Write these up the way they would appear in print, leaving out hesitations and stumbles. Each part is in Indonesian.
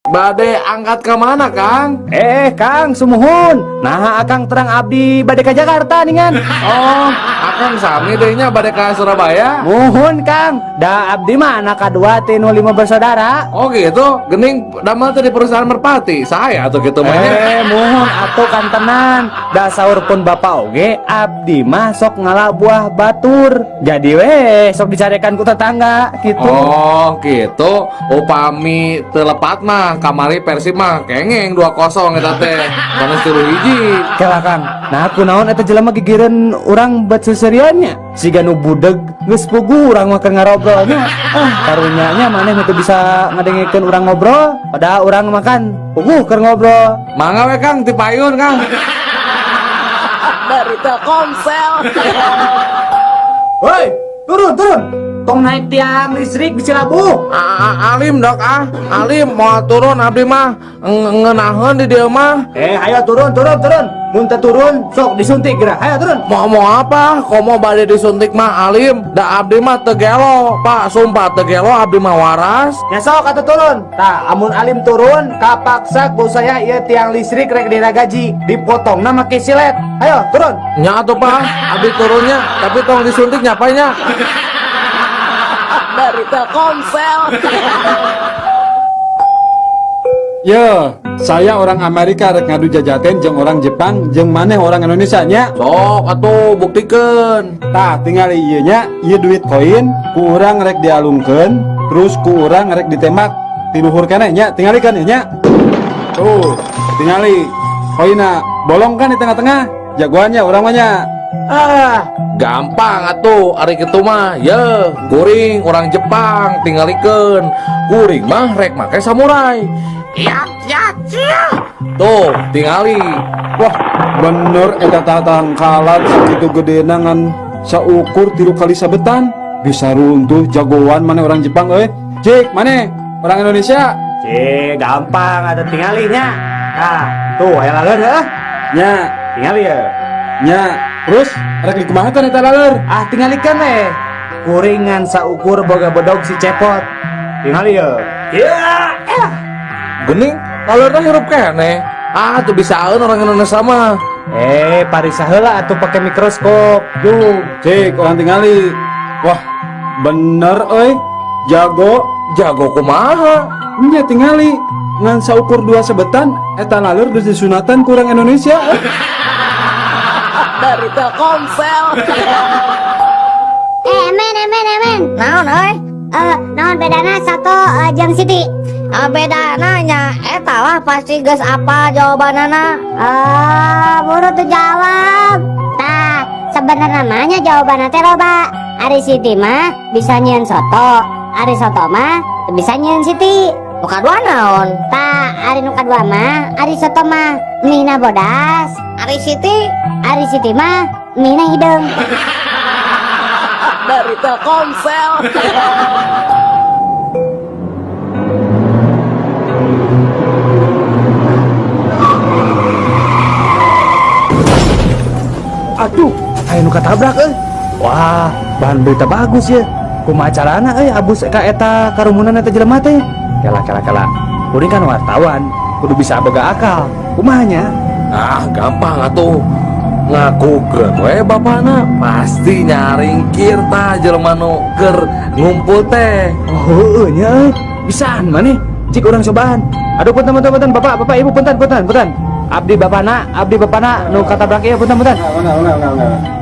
Bade angkat ke mana, Kang? Kang, sumuhun. Nah, Akang terang abdi bade ka Jakarta ningan. Oh, Akang sami dehnya bade ka Surabaya. Muhun, Kang. Da abdi mah anak kadua tinu 5 bersaudara. Oh gitu, gening damel teh di perusahaan Merpati. Saya atuh gitu mah nya. Muhun atuh kan tenan. Da saur pun bapak oge abdi mah sok ngalah buah batur. Jadi sok dicarekan ku tetangga gitu. Oh gitu, upami telepat mah kamari Persib mah kengeng 2-0 eta teh. Panas 3-1. Kela Kang, nah aku naon eta jelema gigireun urang bat seseriannya. Siga nu budeg geus puguh urang mah keur ngarobrolnya. Karunyanya maneh nu teu bisa ngadengikeun urang ngobrol, padahal urang makan puguh keur ngobrol. Mangga we Kang ti payun Kang. Dari Telkomsel. Woi, turun. Tong naik tiang listrik di Cilabu. Alim dok Alim mau turun abdi mah ngenaheun di dieu mah. Ayo turun. Mun teu turun sok disuntik geura. Ayo turun. Mau apa? Komo bade disuntik mah Alim. Da abdi mah teu gelo, Pak. Sumpah teu gelo abdi mah waras. Ya sok atuh turun. Tah, amun Alim turun, kapaksa bos saya ieu tiang listrik rek dina gaji, dipotongna make silet. Ayo turun. Nya atuh Pak, abdi turunnya, tapi tong disuntik nyapanya. Dari Telkomsel. Ya, saya orang Amerika rek ngadu jajaten jeung orang Jepang jeung maneh orang Indonesia nya. Sok atuh buktikeun. Tah tinggal ieu nya, ieu duit koin ku urang rek dialungkeun, terus ku urang rek ditembak ti luhur keneh nya, tingalikeun ieu nya. Tuh, tingali koinna bolong kan di tengah-tengah. Jagoannya urang mah nya. Gampang atuh ari kitu mah. Ye, kuring orang Jepang tingalikeun. Kuring mah rek make samurai. Ya. Tuh, tingali. Wah, bener eta tangkalan sakitu gedena ngan saukur 3 kali sabetan. Bisa runtuh jagoan maneh orang Jepang euy. Cik, maneh orang Indonesia. Gampang ada tingalinya. Nah, tuh aya laleur heuh. Nya, Tingali ya. nya, terus rek dikumahakeun eta laleur? Tingalikeun kuringan saukur boga bodog si cepot. Tingali ya. Gening, lalurna hirup keneh. Tuh bisaeun orang Indonesia mah. Parisa heula atuh pake mikroskop. Duh. Cik, orang tingali. Wah, bener euy. Jago kumaha? Nya tingali ngan saukur 2 sebetan eta laleur geus disunatan ku urang Indonesia. Dari Telkomsel. Emen. Naon euy? Naon bedana satu jeung Siti? Bedana nya eta lah pasti geus apa jawabanana. Buru tuh jawab. Tah, sebenarnya namanya jawabanna teh loba. Ari Siti mah bisa nyieun soto, ari soto mah teu bisa nyieun Siti. Nu kadua naon? Tah, ari nu kadua mah, ari soto mah mihna bodas. Ari Siti mah mihna hideung. Dari Telkomsel. Aduh, aya nu katabrak euy. Wah, bahan berita bagus ya. Kumaha carana abus ka eta karumunan eta jelema teh. Kela. Kuring kan wartawan, kudu bisa boga akal. Kumahanya? Gampang atuh. Ngakukeun we bapana pasti nyaringkir tah jelema nu keur ngumpul teh. Oh, nya euy. Bisaan maneh. Cik urang cobaan. Aduh punten Bapak Ibu punten. Abdi bapana nu katabrak ieu punten.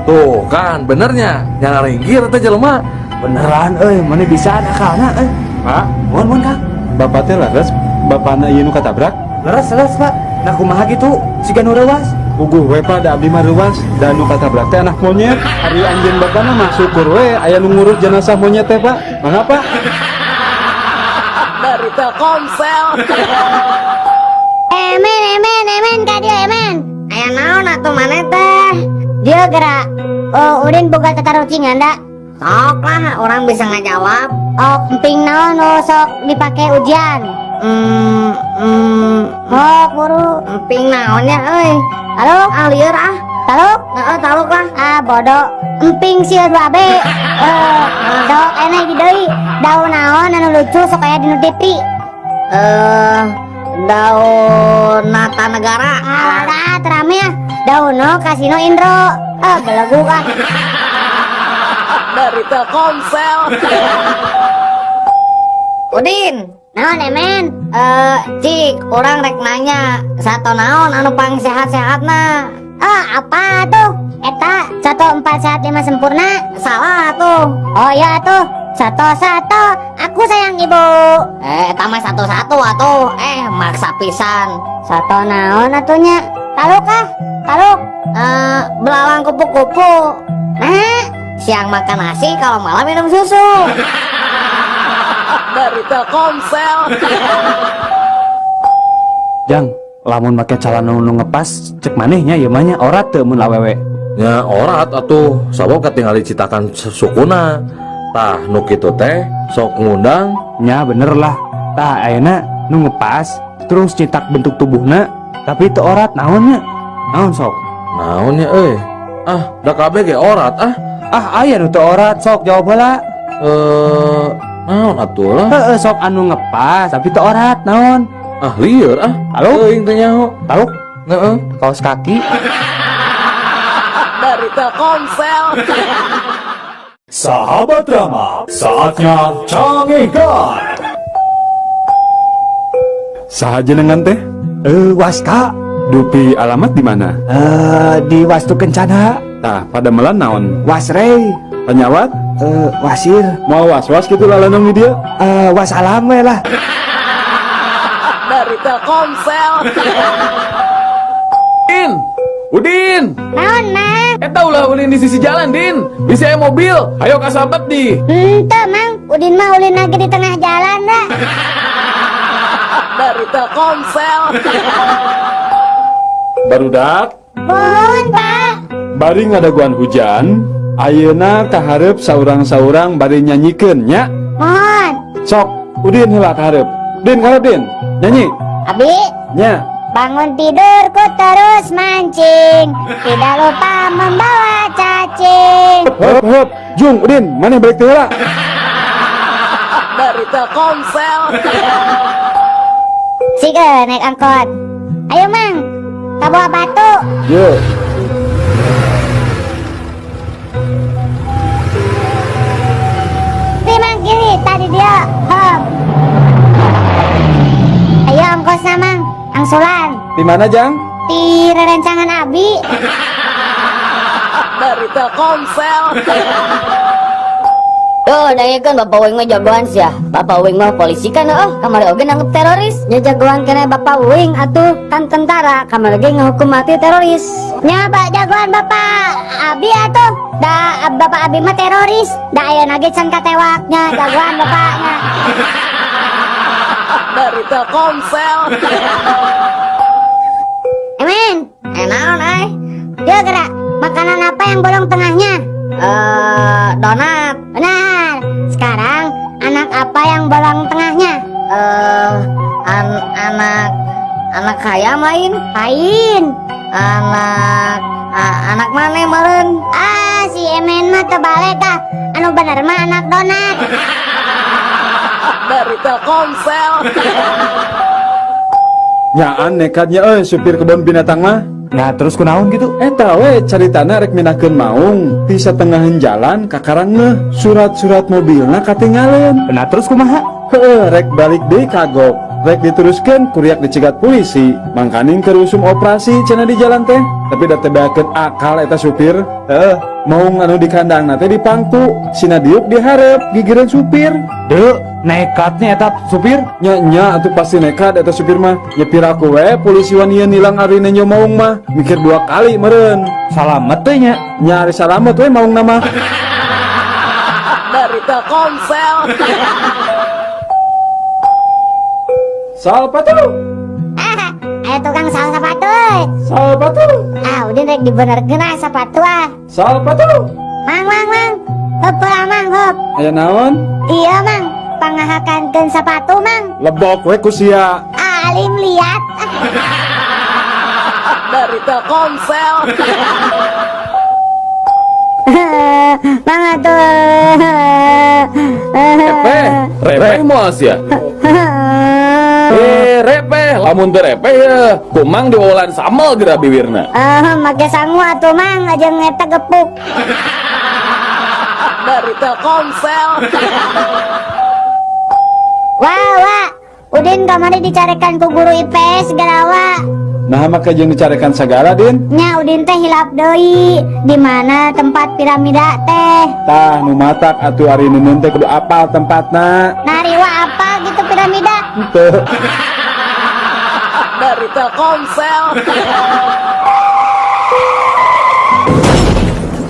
Tuh kan benernya nyaringkir teh jelema. Beneran euy, maneh bisaan akalna euy. Pak, Mohon Kang. bapak teh laras bapana ieu nu katabrak. Leres Pak. Nah kumaha gitu? Siga nu reuwas. Uguh we Pak da abdi mah reuwas dan nu katabrak teh anak monyet. Ari anjeun bapana mah syukur we aya nu ngurus jenazah monyet teh Pak. Mangapa? Dari Telkomsel. Emen ka dieu emen. Aya naon atuh maneh teh? Dieu geura udin boga tatarucingan da. Sok lah orang bisa ngajawab. Emping naon sok dipake ujian. Buru. Emping naonnya euy? Taluk. Lieur Taluk. Heeh, taluk lah. Bodoh. Emping sieun babe. Dok enak deui. Daun naon anu lucu sok aya dinu TV. daun nata negara. Alah, terame ya. Dauno Kasino Indro. Belegu ah. Dari Telkomsel. Udin, Naon emen? cik, orang rek nanya, sato naon anu pang sehat-sehatna? Apa tuh? Eta 1415 sempurna. Salah tuh. Oh ya tuh. Satu. Aku sayang ibu. Eta mah satu-satu atuh. Maksa pisan. Satu naon atunya? Taluk kah? Taluk. Belalang kupu-kupu. Nah, Siang makan nasi, kalau malam minum susu. Dari Telkomsel. Jang, lamun make calon nu ngepas cek manehnya ieu mah nya orat teu mun awewe. Ya orat atuh sabab katingali citakan sukuna. Tah nu kitu teh sok ngundang. Nya bener lah. Tah ayeuna nu ngepas terus cetak bentuk tubuhna tapi teu orat naonnya? Naon sok? Naonnya da kabeh ge orat Aya nu teu orat sok jawab heula. Naon atuh lah. Heeh sok anu ngepas tapi teu orat naon? Lieur Halo? Teuing teh nyaho. Taluk Heeh. kaos kaki. Dari Telkomsel. Sahabat drama, saatnya canggihkan. Saha jenengan teh? Waska. Dupi alamat di mana? Di Wastu Kencana. Tah, pada melan naon? Wasrey. Penyawat? Wasir. Mau was-was gitu lalanong di dia? Was alam we lah. Dari Telkomsel. Udin. naon mah? Eta ulah ulin di sisi jalan, Din. Bisa mobil. Ayo kasabet di. Teu mang, Udin mah ulin lagi di tengah jalan dah. Dari Telkomsel. Barudak, Pun pak. bari ngadaguan hujan, ayeuna kaharep saurang-saurang bari nyanyikeun nya. Mohon. Sok, Udin heula kaharep. Din kaharep Din, nyanyi. Abi, Nya. bangun tidurku terus mancing. Tidak lupa membawa cacing. Hop, Jung, Udin, mana balik teh heula? Dari Telkomsel. Sige naik angkot. Ayo mang, kabawa batu. Ye. Mang kiri tadi dia. Hop. Ayo ongkosna mang, angsulan. Di mana, Jang? Di rerencangan Abi. Dari Telkomsel. Tuh, dengekeun Bapak Wing mah jagoan sih ya. Bapak Wing mah polisi kan kamari oge nanggep teroris. Nya jagoan kena Bapak Wing atuh kan tentara, kamari oge ngahukum mati teroris. Nya Pak jagoan Bapak Abi atuh. Da Bapak Abi mah teroris. Da ayeuna ge can katewaknya jagoan bapaknya. Dari Telkomsel. Emen, Naon dia gerak. Makanan apa yang bolong tengahnya? Donat. Benar. Sekarang anak apa yang bolong tengahnya? Anak hayam lain. Lain. Anak mana meren? Si Emen mah terbalik ah. Anu bener mah anak donat. Dari Telkomsel. Nyaan nekatnya supir kebun binatang mah. Nah terus kunaon gitu? Eta we caritana rek minahkeun maung di satengahan jalan kakarangna surat-surat mobilna katinggalin. Nah terus kumaha? Rek balik deui kagok. Rek diteruskeun kuriak dicegat polisi. Mangkaning kerusum operasi cenah di jalan teh. Tapi da tebeakeun akal eta supir. Maung anu di kandangna teh dipangku. Sina diuk dihareup gigireun supir. Deu, nekatnya eta supir. Nya atuh pasti nekat eta supir mah. Nyepir aku we polisi wanian nilang arina nyo maung mah. Mikir 2 kali meureun. Salamet teh nya. Nyari salamet we maung nama. Dari Telkomsel. Salpatu. Ayo tukang sal sepatu. Salpatu. Udin rek dibenerkeun sepatu ah. Salpatu. Mang. Heup lah mang, heup. Aya naon? Iya mang, pangahakankeun sepatu mang. Lebok we ku sia. Alim liat. Dari Telkomsel. Mang atuh. Remeh moal sia. repeh, lamun teu repeh ya kumang diwolan samel geura bibirna. Make sangu atuh mang aja ngeta gepuk. Dari Telkomsel. Wah, Udin kamari dicarekan ku guru IPS garawa. Nah maka jeung dicarikan sagala Din. Nya Udin teh hilap deui di mana tempat piramida teh. Tah nu matak atuh ari neun teh kudu apal tempatna. Nariwa apa gitu piramida? Teu. Dari Telkomsel.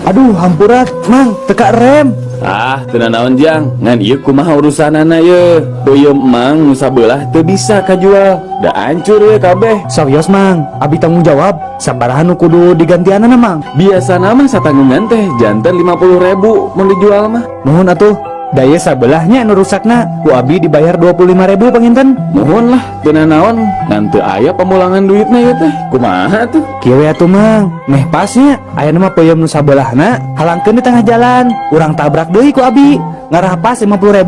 Aduh, hampurat, mang, teka rem. Ah, teu naon jang, ngan ieu kumaha urusanana ye. Beuyeum emang nu sabelah teu bisa kajual. Da hancur ye kabeh. Sawios, mang, abi tanggung jawab. Sabaraha nu kudu digantianana, mang. Biasana mah satanggungan teh janten 50.000 mun dijual mah. Nuhun atuh. Daya sabelahnya anu rusakna, ku abi dibayar 25.000 panginten. Mohon lah, teu naon, ngan teu aya pemulangan duitna ye teh. Kumaha tuh? Kieu we atuh, mang. Meh pasnya, aya mah peuyeum nu sabelahna halangkeun di tengah jalan. Urang tabrak deui ku abi. Ngarah pas 50.000.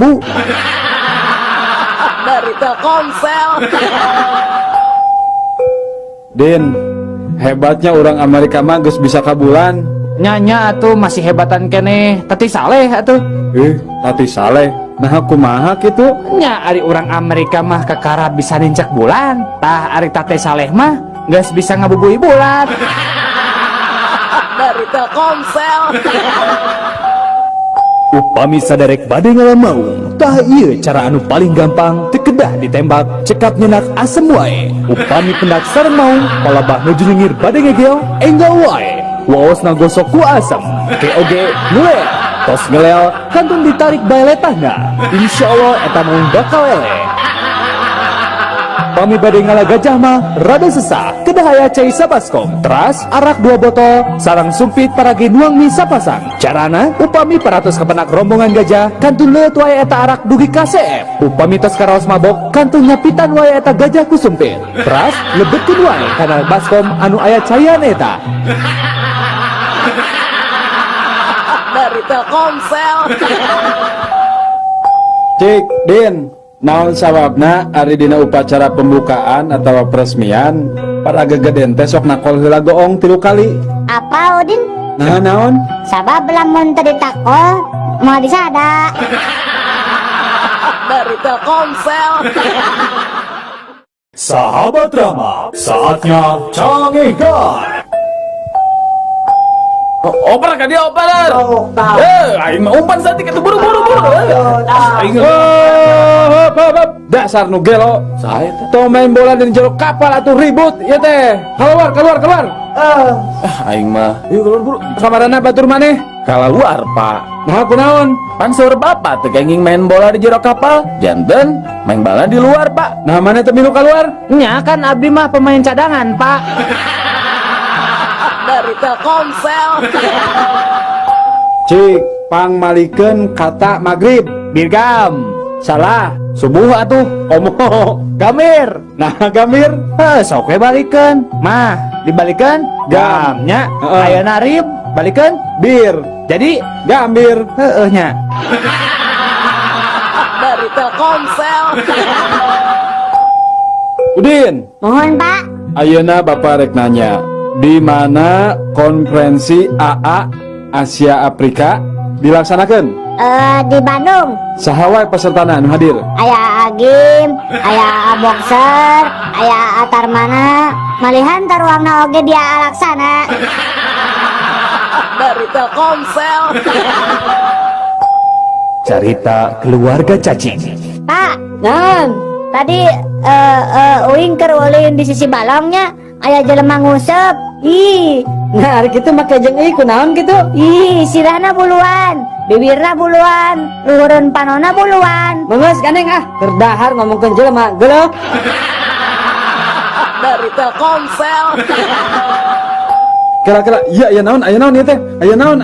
Dari Telkomsel. Din, hebatnya orang Amerika mah geus bisa kabulan. Nyanya atuh masih hebatan kene, tati saleh atuh. Tati saleh. Nah kumaha kitu? Nya ari urang Amerika mah kakara bisa nincak bulan. Tah ari tate saleh mah geus bisa ngabubui bulan. Dari Telkomsel. Upami saderek bade ngalamun, tah ieu cara anu paling gampang teu kedah ditembak, cekap nyenak asem wae. Upami pendak sareng mau, palabah nuju nyengir bade ngegeo, enggak wae. Waos nagosok ku asem, oge ngelel, tos ngelel, kantun ditarik bae letahna. Insyaallah eta mah bakal lele. Upami bade ngala gajah mah rada sesah, kedah aya cai sabaskom, teras arak 2 botol, sarang sumpit paragi nuang mie sapasang. Carana, upami paratos kepenak rombongan gajah, kantun leut wae eta arak dugi KCF. Upami tos karaos mabok, kantun nyapitan wae eta gajah ku sumpit. Teras lebetkeun wae kana baskom anu aya caian eta. Dari Telkomsel. Cik, Din, naon sababna ari dina upacara pembukaan atau peresmian para gegeden teh sok nakol heula goong 3 kali. Apa Udin? Nah naon? Sabab lamun teu ditakol moal disada. Dari Telkomsel. Sahabat drama, saatnya canggihkan. Oper ka dia operan. Aing mah umpan satik atuh buru-buru. Aing Hop. Dasar nu gelo. saha eta? Tong main bola di jero kapal atuh ribut ieu teh. Keluar. Aing mah Yuk keluar buru. Kamarana batur maneh. kaluar, Pak. Nah kunaon? Pan seueur bapak teu kenging main bola di jero kapal, janten main bola di luar, Pak. Nah maneh teh milu keluar? Nya kan abdi mah pemain cadangan, Pak. Dari Telkomsel. Cik, pangmalikeun kata magrib. Birgam. Salah. Subuh atuh. Omo. Gamir. Nah gamir. Sok we balikeun. Mah, dibalikeun Gam. gamnya. Heeh. Aya narib, balikeun Bir. jadi Gambir. nya. Dari Telkomsel. Udin. Mohon Pak. Ayeuna Bapak rek nanya, di mana konferensi AA Asia Afrika dilaksanakan? Di Bandung Saha wae pesertana anu hadir? aya Agim, aya Boxer, aya Atarmana, malihan taruangna oge dia alaksana. Dari Telkomsel. Carita keluarga cacing. Pak, tadi uing keur ulin di sisi balongnya aya jelema ngusep. Ih, Nah, hari gitu make jeung ieu kunaon gitu? ih sirahna buluan, bibirna buluan, luhureun panonna buluan. Mengeus ganeng ah, terdahar ngomongkeun jelema, geuleuh. Dari Telkomsel. Kira-kira iya aya naon ieu teh? Aya naon?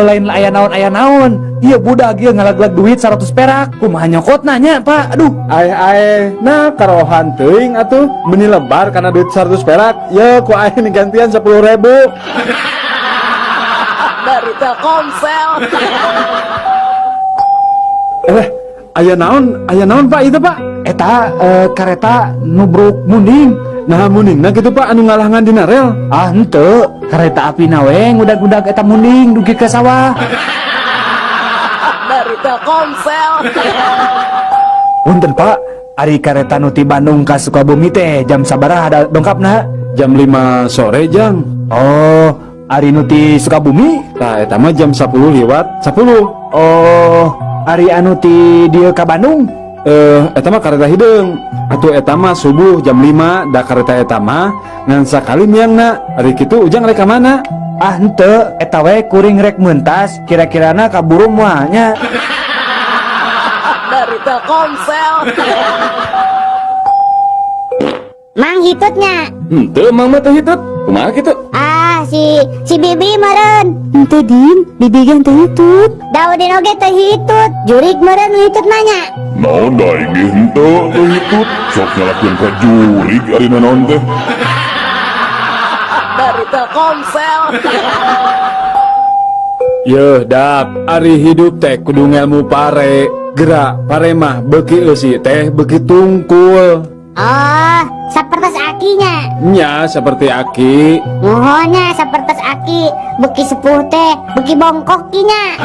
Lain aya naon. Iya budak ieu ngalaglag duit 100 perak. Kumaha nyokotna nya, Pak? Aduh. Ae nah karohan teuing atuh meni lebar kana duit 100 perak. Ya ku ae nih gantian 10.000. Dari Telkomsel. aya naon Pak itu Pak? Eta kareta nubruk munding. Nah muningna gitu Pak anu ngalangan dina rel. Ah henteu, kareta api naweng udag-udag eta munding dugi ke sawah. Dari Telkomsel. Punten Pak, ari kareta nu ti Bandung ka Sukabumi teh jam sabaraha ada dongkapna? Jam 5 sore jang. Oh, ari nu ti Sukabumi? Tah eta mah jam 10 lewat 10. Oh, ari anu ti dieu ka Bandung? Eta mah kareta hideung. Atuh eta mah subuh jam 5 da kareta eta mah ngan sakali miangna. Ari kitu ujang rek ka mana? Ah henteu, eta we kuring rek meuntas, kira-kirana kaburu moal nya. Dari Telkomsel. Mang hitutnya. Henteu mang mah teh hitut. Kumaha kitu? Ah, si Bibi meren. Ente din, bibi gan teh hitut. Daudin oge teh hitut. Jurik meren hitut nanya. Naon da inggih henteu teu hitut sok nyalakeun ka jurig ari naon teh. Dari Telkomsel. Yeuh dak, ari hidup teh kudu ngelmu pare. Gerak pare mah beuki eusi teh beuki tungkul. Oh, seperti akinya. Nya seperti aki. Nuhonnya seperti aki. Beki sepuh teh, beki bongkok kinya.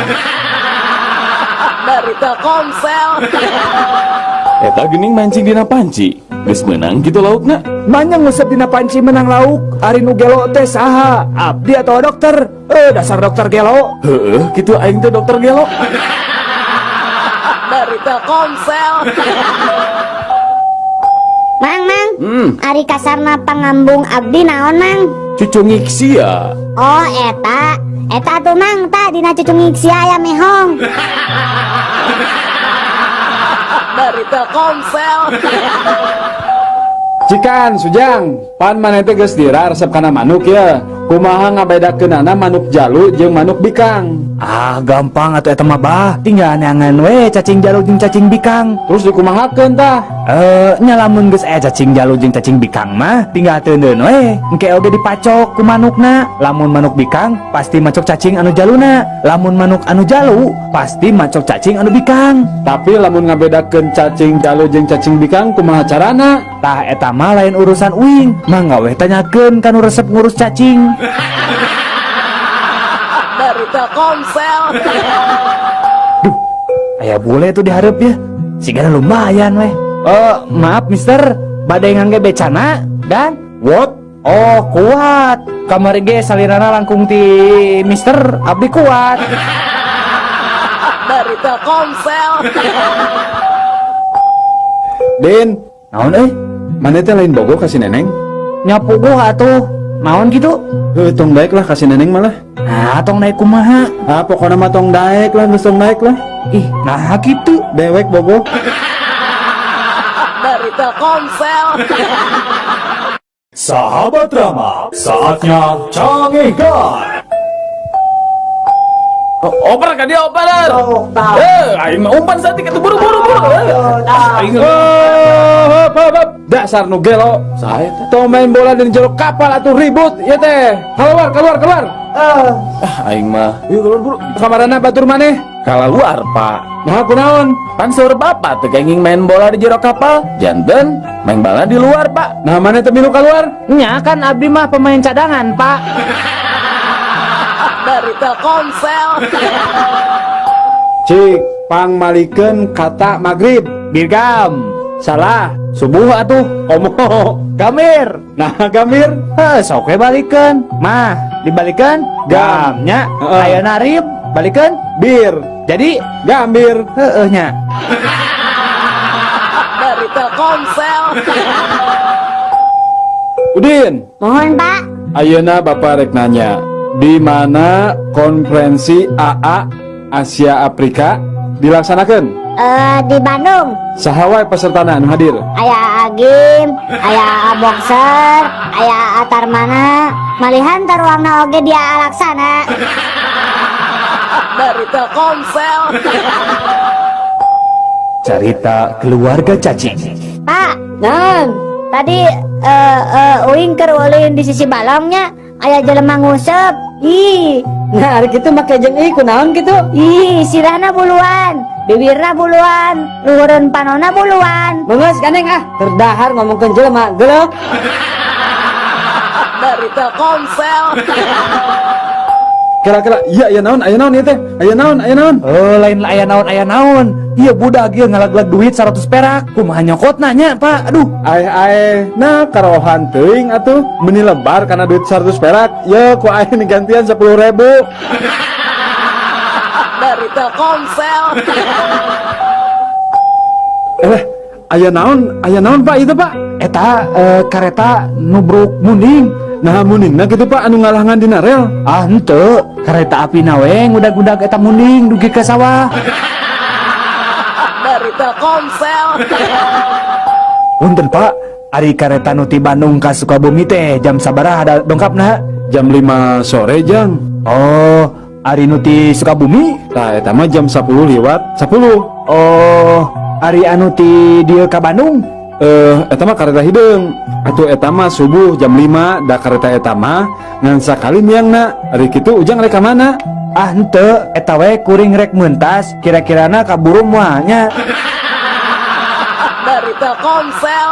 Dari Telkomsel. Eta geuning mancing dina panci. Geus meunang kitu laukna. Manyang ngusep dina panci menang lauk. Ari nu gelo teh saha? Abdi atau dokter? Dasar dokter gelo. Heueuh, kitu aing teh dokter gelo. Dari Telkomsel. Mang, ari kasarna pangambung abdi naon, Mang? Cucu ngiksi ya. Oh, eta tuh Mang, ta dina cucu ngiksi aya mehong. Dari Telkomsel. Cikan sujang, pan maneh teh geus dira resep kana manuk ya. Kumaha ngabedakeunana manuk jalu jeung manuk bikang? Ah, gampang atuh eta mah bah. Tinggal neangan we cacing jalu jeung cacing bikang. Terus dikumahakeun tah? Nya lamun geus aya cacing jalu jeung cacing bikang mah tinggal teundeun we. Engke oge dipacok ku manukna. Lamun manuk bikang pasti macok cacing anu jaluna. Lamun manuk anu jalu pasti macok cacing anu bikang. Tapi lamun ngabedakeun cacing jalu jeung cacing bikang kumaha carana? Tah eta mah lain urusan uing. Mangga we tanyakeun kanu resep ngurus cacing. Dari Telkomsel. Aya bule tuh diharap ya. Sigana lumayan weh. Maaf mister, badai ngangge becana dan What? oh kuat. Kamari ge salirana langkung ti mister abdi kuat. Dari Telkomsel. Din, Naon maneh teh lain bogo kasih neneng? nyapu gua atuh. Naon gitu? Tong daek lah kasih neneng malah. Nah, tong naik kumaha? Ah pokona mah tong daek lah, geus tong daek lah. Ih, nah gitu. Dewek bogo. Dari Telkomsel. Sahabat Rama, saatnya canggihkan. Oper ka dia operan. Aing mah umpan satik atuh buru-buru. Aing Dasar nu gelo. sae teh. Tong main bola di jero kapal atuh ribut ya teh. Keluar. Aing mah Yuk keluar buru. Kamarana batur maneh. kalaluar, Pak. Nah kunaon? Pan seueur bapak teu kenging main bola di jero kapal. Janten main bola di luar, Pak. Nah maneh teh milu keluar? Nya kan abdi mah pemain cadangan, Pak. Dari Telkomsel. Cik, pangmalikeun kata magrib. Birgam. Salah. Subuh atuh. Omo. Gamir. Nah gamir. Sok we balikeun. Mah, dibalikeun Gam. gamnya. Heeh. Aya narib, balikeun Bir. jadi Gambir. nya. Dari Telkomsel. Udin. Mohon, Pak. Ayeuna Bapak rek nanya, di mana konferensi AA Asia Afrika dilaksanakan? Di Bandung. Saha wae pesertana anu hadir? Aya Agim, aya Boxer, aya Atarmana, malihan taruangna oge dia alaksana. Dari Telkomsel. Cerita keluarga cacing. Pak, non, tadi uing keur ulin di sisi balongnya aya jelema ngusep. Ih, Nah, hari gitu make jeung ieu kunaon gitu? Ih, sirahna buluan, bibirna buluan, luhureun panona buluan. Mengeus ganeng ah, terdahar ngomongkeun jelema, geuleuh. Dari Telkomsel. Kira-kira iya naon ieu teh? Aya naon? Oh, lain aya naon. Iya budak ieu ngalaglag duit 100 perak. Kumaha nyokotna nya, Pak? Aduh. Ae nah karohan teuing atuh meni lebar karena duit 100 perak. Ya ku ae nih gantian 10.000. Dari Telkomsel. Aya naon Pak itu Pak? Eta kareta nubruk munding. Nah muningna gitu Pak anu ngalangan dina rel. Ah henteu, kareta api nawe ngudag-ngudag eta munding dugi ke sawah. Dari Telkomsel. Punten Pak, ari kareta nu ti Bandung ka Sukabumi teh jam sabaraha ada dongkapna? Jam 5 sore jang. Oh, ari nu ti Sukabumi? Tah eta mah jam 10 lewat 10. Oh, ari anu ti dieu ka Bandung? Eta mah kareta hideung. Atuh eta mah subuh jam 5 da kareta eta mah ngan sakali miangna. Ari kitu ujang rek ka mana? Ah henteu, eta we kuring rek meuntas, kira-kirana kaburu moal nya. Dari Telkomsel.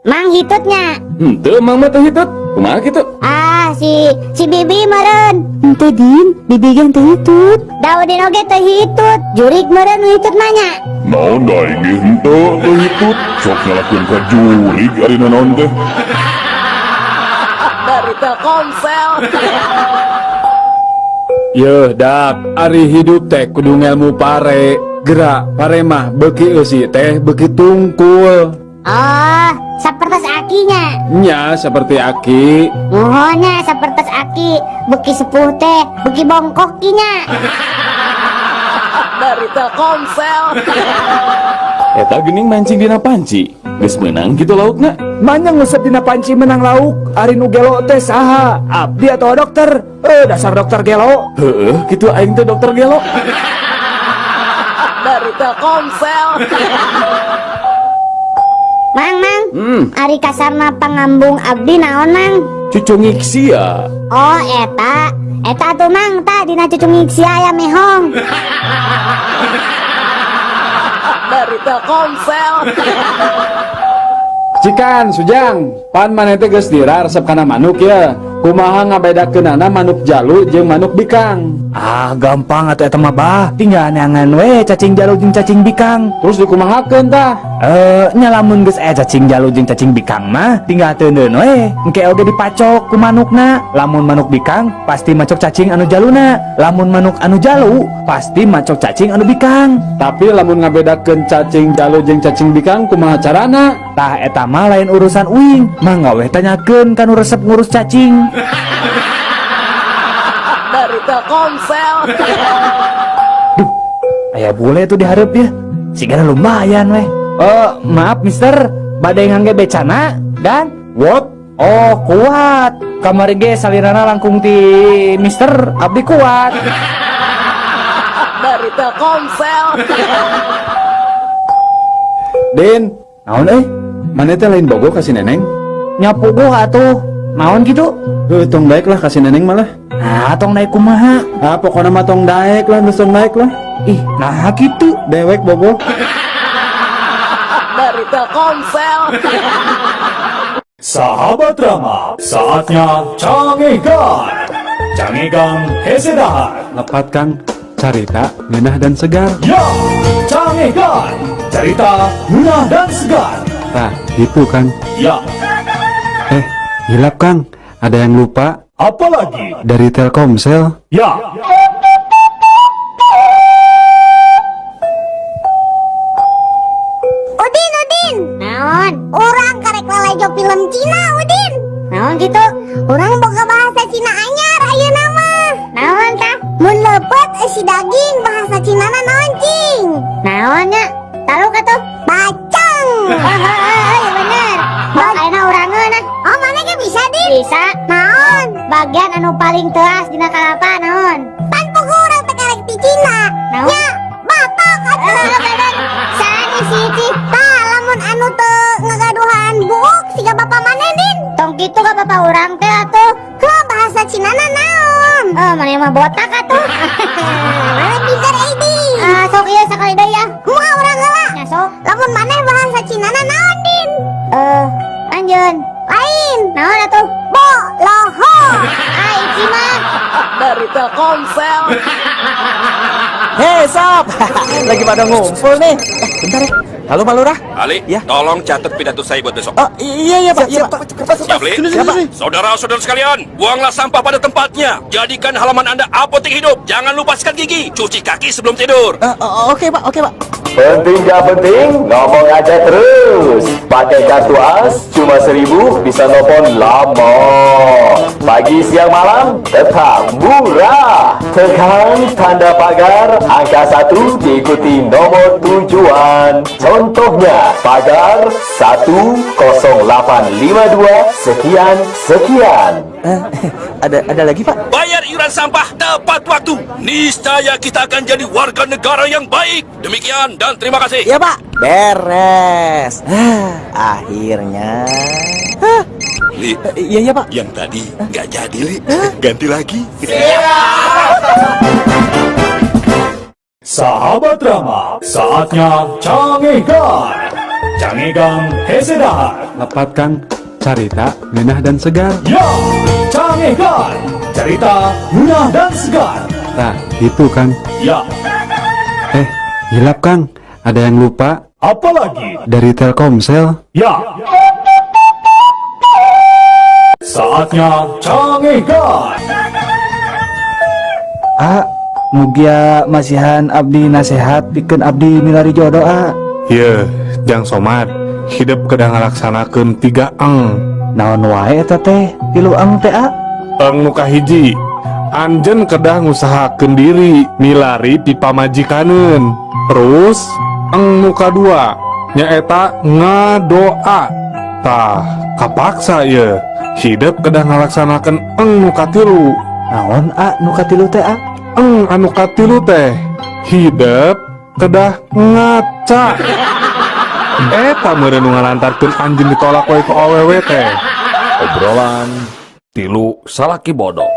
Mang hitutnya. Henteu mang mah teh hitut. Kumaha kitu? Ah, si Bibi meren. Henteu din, bibi ge teu hitut. Daudin oge teh hitut. Jurik meren nu hitut nanya. Naon da inggih henteu teu hitut. Sok nyalakeun ka jurig ari naon teh. Dari Telkomsel. Yeuh dak, ari hidup teh kudu ngelmu pare. Gerak pare mah beuki eusi teh beuki tungkul. Oh, seperti akinya. Nya seperti aki. Nuhonnya seperti aki. Beki sepuh teh, beki bongkok kinya. Dari Telkomsel. Eta geuning mancing dina panci. Geus meunang kitu laukna. Manyang ngusep dina panci menang lauk. Ari nu gelo teh saha? Abdi atau dokter? Dasar dokter gelo. Heueuh, kitu aing teh dokter gelo. Dari Telkomsel. Mang, ari kasarna pangambung abdi naon, Mang? Cucu ngiksi ya. Oh, eta tuh Mang, ta dina cucu ngiksi aya mehong. Dari Telkomsel. Cikan sujang, pan maneh teh geus dira resep kana manuk ya. Kumaha ngabedakeunana manuk jalu jeung manuk bikang? Ah, gampang atuh eta mah bah. Tinggal neangan we cacing jalu jeung cacing bikang. Terus dikumahakeun tah? Nya lamun geus aya cacing jalu jeung cacing bikang mah tinggal teuneun we. Engke oge dipacok ku manukna. Lamun manuk bikang pasti macok cacing anu jaluna. Lamun manuk anu jalu pasti macok cacing anu bikang. Tapi lamun ngabedakeun cacing jalu jeung cacing bikang kumaha carana? Tah eta mah lain urusan uing. Mangga we tanyakeun kanu resep ngurus cacing. Dari Telkomsel. Aya bule tuh dihareup ya. Sigana lumayan weh. Maaf mister, badai ngangge becana dan What? oh kuat. Kamari ge salirana langkung ti mister abdi kuat. Dari Telkomsel. Din, Naon maneh teh lain bogo kasih neneng? nyapu gua atuh. Naon gitu? Tong daek lah kasih neneng malah. Nah, tong naik kumaha? Ah pokona mah tong daek lah, geus tong daek lah. Ih, nah gitu. Dewek bogo. Dari Telkomsel. Sahabat Rama, saatnya cangegan. Cangegan hese dahar. Lepat Kang, carita ngeunah dan segar. Ya, cangegan. Cerita munah dan segar. Tah, itu Kang. Ya, Hilap Kang, ada yang lupa apalagi? dari Telkomsel. Ya. Udin. Naon? Orang karek lalajo film Cina, Udin. Naon gitu? Orang boga bahasa Cina anyar, ayeuna mah. Naon tah? Mun leupeut si daging bahasa Cina na naon cing? Naonnya? Tahu ka tuh? Bacang. Iya bener. Bak ayeuna urangeun ah. Oh, mana ge bisa, Din? Bisa. Naon? Bagian anu paling teuas dina kalapa naon? Pan pugu urang teh karek ti Cina. Naon? Nya, batok atuh. Bener. Sani siji. Tah, lamun anu teu ngagaduhan buuk siga bapa maneh, Din. Tong kitu ka bapa urang teh atuh. Heuh, cinana naon? Mana mah botak atuh. Mana bisa Edi? Sok ieu sakali deui ya. Moal urang heula. Ya sok. Lamun maneh bahasa cinana naon, Din? Lanjut. Lain. Naon atuh? Bolohho. Iki mah Dari Telkomsel. Hei sob, lagi pada ngumpul nih. Bentar ya. Halo Pak Lurah. Ali, Ya. tolong catat pidato saya buat besok. Oh iya Pak. Iya Pak. Siap, Li? Saudara-saudara sekalian, buanglah sampah pada tempatnya. Jadikan halaman Anda apotek hidup. Jangan lupa sikat gigi, cuci kaki sebelum tidur. Oke Pak. Penting gak penting, ngomong aja terus. Pakai kartu as, cuma 1.000 bisa nelfon lama. Pagi, siang, malam, tetap murah. Tekan tanda pagar, angka 1 diikuti nomor tujuan. Contohnya, pagar 10852 sekian. Ada lagi Pak? Bayar iuran sampah tepat waktu. Niscaya kita akan jadi warga negara yang baik. Demikian dan terima kasih. Iya Pak. Beres. Akhirnya. Li, Iya Pak. yang tadi nggak jadi, Li. Ganti lagi. Sahabat drama, saatnya Cangegan. Cangegan Hesedahar. Lepat Kang, carita, minah dan segar. Ya, Cangegan. Cerita mudah dan segar. Nah, itu Kang. Ya, Hilap Kang, ada yang lupa apalagi? dari Telkomsel. Ya. Saatnya Cangegan. Mugia masihan abdi nasehat bikin abdi milari jodoh Iya, Jang Somad, hidup kedang ngalaksanakeun 3 eng. Naon wae eta teh? 3 eng teh Eng nu kahiji, anjeun kedah ngusahakeun diri milari pipa majikaneun. Terus eng nu kadua nyaeta ngadoa. Tah, kapaksa ieu. Hidup kedah ngalaksanakeun eng nu katilu. Naon nu katilu teh Eng anu katilu teh hidup kedah ngaca. Eta meureun nu ngalantarkeun anjeun ditolak wae ku awewe teh. Obrolan tilu salaki bodoh.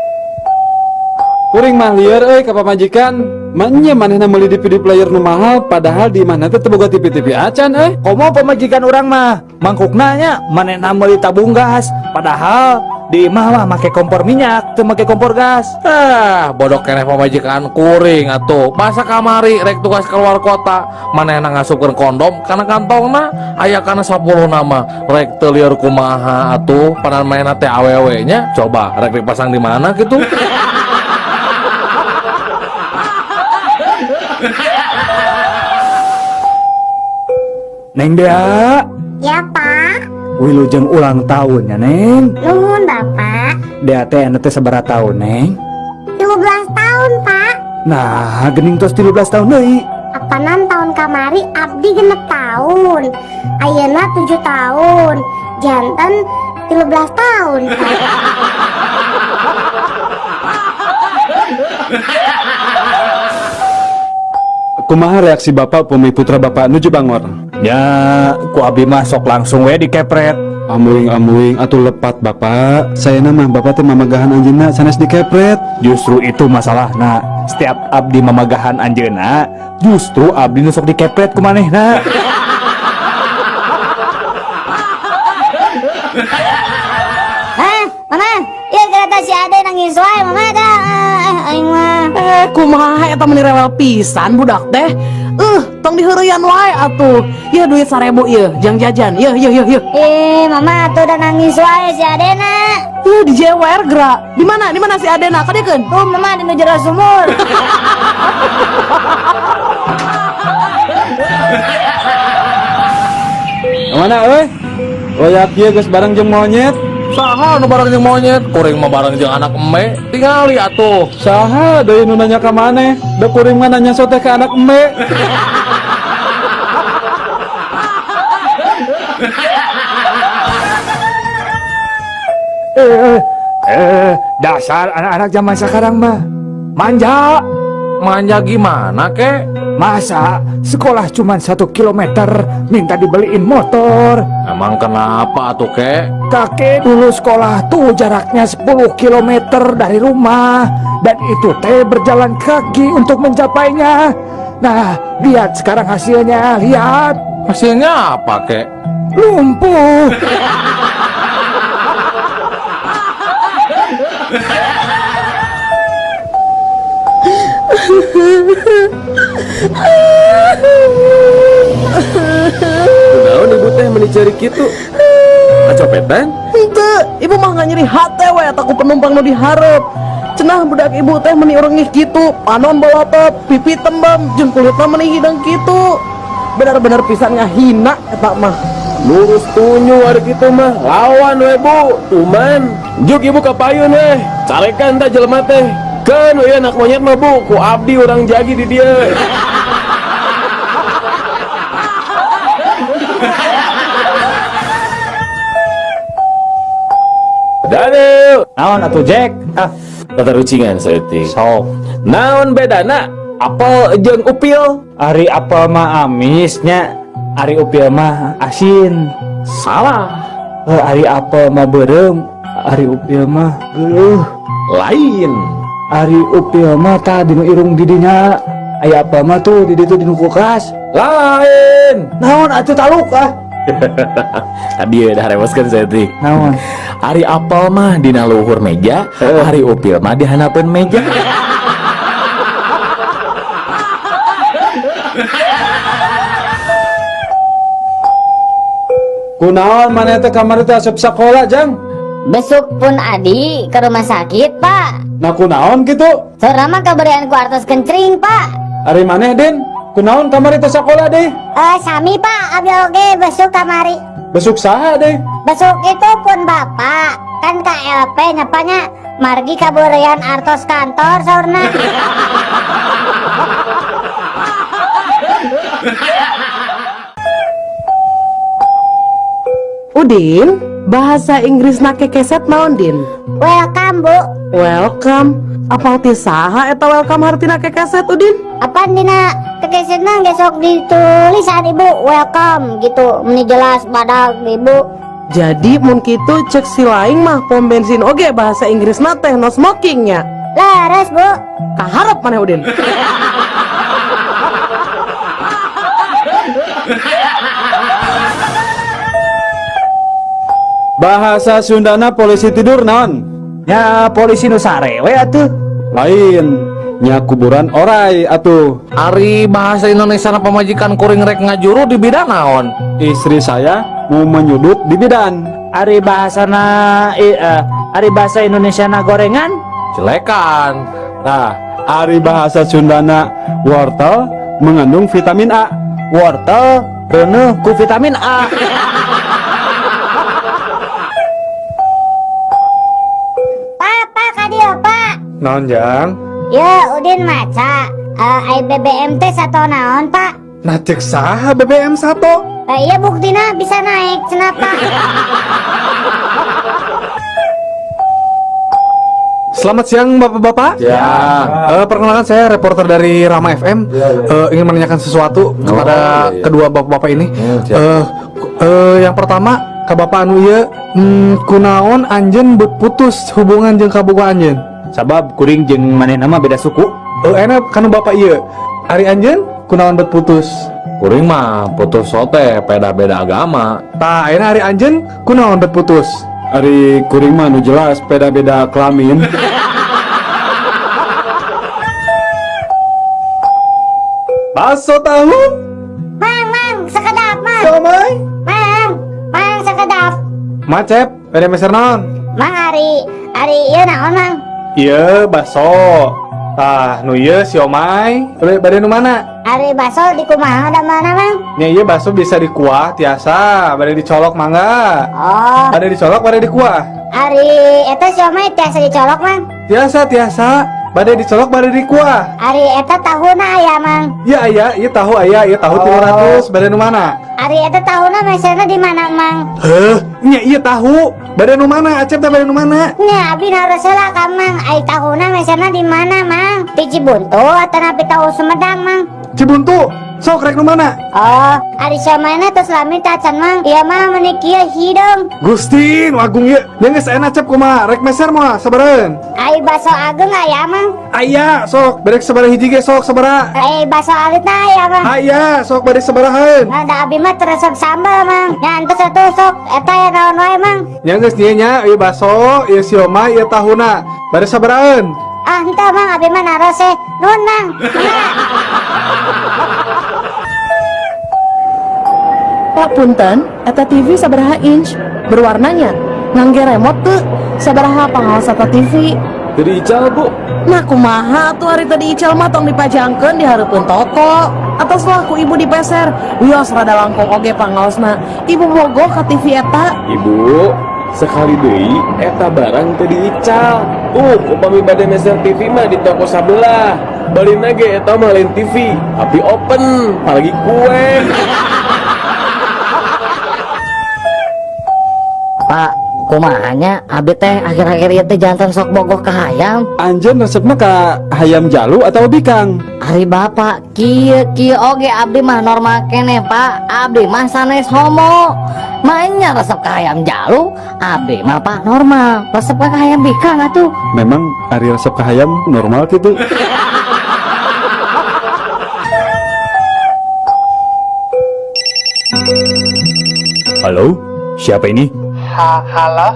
Kuring mah lieur euy ka pamajikan. Manya manehna meuli DVD player nu mahal padahal di mana teh teu boga TV-TV acan euy. komo pemajikan orang mah mangkukna nya manehna meuli tabung gas padahal di imah mah make kompor minyak teu make kompor gas. Bodoh keneh pamajikan kuring atuh. Masa kamari rek tugas keluar kota, manehna ngasupkeun kondom kana kantongna aya kana 10 nama. Rek teu lieur kumaha atuh, panan manehna teh awewe nya. Coba rek dipasang di mana gitu? Neng Dea, Ya Pak. wilujeng ulang tahun ya Neng. Nuhun Bapak. Dea teh anu teh sabaraha taun Neng? 12 tahun Pak. Nah, gening tos 13 tahun deui. Apanan tahun kamari abdi genep tahun. Ayeuna 7 tahun. Janten 13 tahun Pak. Kumaha reaksi Bapak pumi putra Bapak nuju bangor? Ya, ku abdi mah sok langsung we dikepret. Amuing atuh lepat Bapak. Saya mah Bapak teh mamagahan anjeunna sanes dikepret. Justru itu masalahna. Setiap abdi mamagahan anjeunna, justru abdi nu sok dikepret ku manehna. Mama, ya kereta si Ade nangis wae, Mama dah. Aing mah. Kumaha eta meni rewel pisan budak teh. Tong diheureyan wae atuh. Ieu duit 1000 ieu, jang jajan. Yeuh. Mama tuh udah nangis wae si Adena. Dijewer gerak. Di mana si Adena? Kadeukeun. Tuh Mama di nu jero sumur. Mana euy? Oyak ieu geus bareng jeung monyet. Saha nu bareng jeung monyet, kuring mah bareng jeung anak eme. Tingali atuh. Saha deui nu nanya ka maneh? Da kuring mah nanya sote ka anak eme. Dasar anak-anak zaman sekarang mah manja. Manja gimana kek? Masa sekolah cuma 1 kilometer minta dibeliin motor? Emang kenapa tuh kek? Kakek dulu sekolah tuh jaraknya 10 kilometer dari rumah. Dan itu teh berjalan kaki untuk mencapainya. Nah, lihat sekarang hasilnya, lihat. Hasilnya apa kek? Lumpuh. Kunaon ibu teh menicari kitu? Acopetan? Ente, ibu mah nggak nyeri hati we ataku penumpang nu diharap. Cenah budak ibu teh meni orang gitu, panon bolotot, pipi tembam, jeung kulitna meni hidang gitu. Benar-benar pisan ngahina eta mah. Lurus tunyu ari kitu mah. Lawan we Bu, tuman. Juk ibu ka payun we. Carekan tah jelema teh. Kan we anak monyet mah Bu, ku abdi urang jagi di dieu. Danu, naon atuh Jack? Tatarucingan seeutik. Sok. Naon bedana apel jeung upil? Ari apel mah amisnya, ari upil mah asin. Salah. Ari apel mah beureum, ari upil mah lain. Ari upil mah tah dinu irung didinya. Aya apel mah tuh di ditu dinu kulkas. Lain. Naon atuh taluk Tadi udah reweskeun seeutik. Naon? Ari apel mah dina luhur meja, ari upil mah di hanapeun meja. Kunaon maneh teh kamari teh asup sakola jang? Besok pun Adi ke rumah sakit, Pak. Nah kunaon gitu? Sora mah kaberian ku artos kencring, Pak. Ari maneh Den? Kunaon kamari teh sakola deh? Sami Pak, abi oge besok kamari. Besuk saha deh? Besok itu pun Bapak, kan KLP nyapanya margi kabeurean artos kantor saurna. Udin, bahasa Inggris nake keset naon Din? Welcome Bu. Welcome. Apa ti saha eta welcome hartina kekeset Udin? Apa dina kekesetna gesok ditulisan Ibu welcome gitu, meni jelas badag Ibu. Jadi mun kitu cek si laing mah pom bensin oge bahasa Inggris teh no smokingnya. Laras Bu. Kaharep maneh Udin. Bahasa Sundana polisi tidur naon? Ya polisi nu sarewe atuh. Lain. Nya kuburan orai atuh. Ari bahasa Indonesia na pamajikan kuring rek ngajuru di bidang naon? Istri saya mau menyudut di bidan. Ari bahasa Indonesia na gorengan. Jelekan. Nah, ari bahasa Sundana wortel mengandung vitamin A. Wortel reuneuh ku vitamin A. Pak kadio Pak. Naon jang? Ya Udin maca. Ai BBM teh sato naon Pak? Nah cek saha BBM satu. Iya buktina bisa naik cenah Pak. Selamat siang bapak-bapak. Ya. Perkenalkan saya reporter dari Rama FM. Ingin menanyakan sesuatu kepada kedua bapak-bapak ini. Yang pertama, ka bapak anu ieu kunaon anjeun putus hubungan jeung kaboga anjeun? Sabab kuring jeung manehna mah beda suku. Enak kanu bapak ieu. Ari anjeun kunaon bet putus? Kuring mah putus sote beda-beda agama. Tah ayeuna ari anjeun kunaon bet putus? Ari kuring mah nu jelas beda-beda kelamin. Baso tahu? Mang, sekedap mang. Somai? Mang sekedap. Macep, beda meser naon? Mang ari ieu naon mang? Iya, baso. Tah, nu ieu siomay. Bade nu mana? Ari baso di kumaha da mana mang? Nya ieu baso bisa dikuah tiasa, bade dicolok mangga. Oh, Bade dicolok, bade dikuah. ari eta siomay tiasa dicolok mang. Tiasa. Bade dicolok, bade dikuah. Ari eta tahuna aya mang. Iya aya, ieu tahu aya, ieu tahu 300. Bade nu mana? Ari eta tahuna meserna di mana mang? Nya ieu tahu. Bade nu mana? Acep teh bade nu mana? Nya abi nareuseulah ka mang, ai tahuna meserna di mana mang? Di Cibuntu atawa napi tahu Sumedang mang? Cibuntu, sok rek nu mana? Oh, ari samana tos lami cacan mang. Iya mah meuni kieu hidung. Gusti, nu agung ieu. Yang geus enak cep kumaha, rek meser moal sabaraeun. Ai baso ageng aya mang. Aya, sok berek sabaraha hiji ge sok sabaraha. Ai baso alitna aya mang. Aya, sok bade sabarahaeun. Nah, da abi mah teresok sambal mang. Nya entus atuh sok eta ya naon wae mang. Yang geus nya nya ieu baso, ieu siomay, ieu tahuna. Bade sabaraeun. Ah, henteu mang abi mah narose. Nuhun mang. Pak punten, eta TV sabaraha inch? Berwarnanya? Ngangge remote tuh? Sabaraha pangaos eta TV? Jadi ical bu. Nah kumaha tuh hari tadi ical mah tong dipajangkeun di hareupeun toko. Atas laku ibu dipeser. Wios rada langkung oge pangaosna. Ibu bogo ka TV eta. Ibu, sekali deui eta barang teu diical. Upami bade meser TV mah di toko sabelah. Balina ge eta mah lain TV, tapi open, apalagi kue. Pak, kumahanya abi teh akhir-akhir ieu teh jantan sok bogoh ka hayam. Anjeun resepna ka hayam jalu atau bikang? Ari bapak, kieu oge abdi mah normal keneh Pak. Abdi mah sanes homo. Mainnya resep ka hayam jalu, abdi mah Pak normal. Resep ka hayam bikang atuh. Memang ari resep ka hayam normal gitu. Halo, siapa ini? Halo,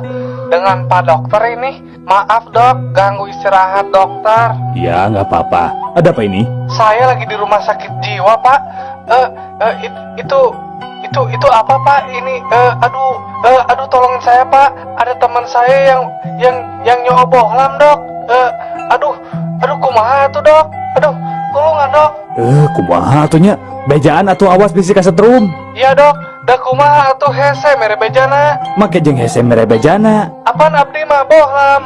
dengan Pak Dokter ini. Maaf dok, ganggu istirahat dokter. Ya, nggak apa-apa. Ada apa ini? Saya lagi di rumah sakit jiwa Pak. Itu apa Pak? Ini, aduh tolongin saya Pak. Ada teman saya yang nyobohlam dok. Aduh kumaha tuh dok. Aduh, tolongan dok. Kumaha atunya? Bejaan atau awas bisi kasetrum. Iya dok, da kumaha atuh hese mere bejana. Make jeung hese mere bejana. Apaan abdi mah bohlam.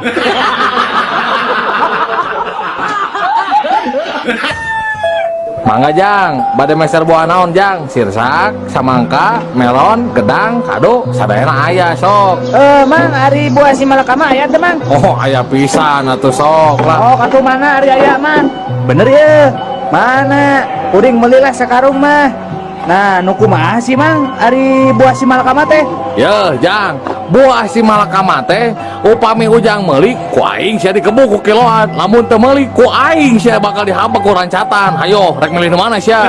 Mangga jang, bade meser buah naon jang? Sirsak, samangka, melon, gedang, kado, sadayana aya sok. Mang ari buah si malakama aya teh mang. Oh, aya pisan atuh sok lah. Oh, katu mana ari aya man? Bener ya? Mana? Uring melilah sakarung mah. Nah, nu kumaha sih mang? Ari buah si malakama teh? Ya, jang, buah si malakama teh upami ujang meuli ku aing sia dikebuk ku kiloan. Lamun teu meuli ku aing sia bakal dihabek ku rancatan. Hayo, rek milih nu mana sia?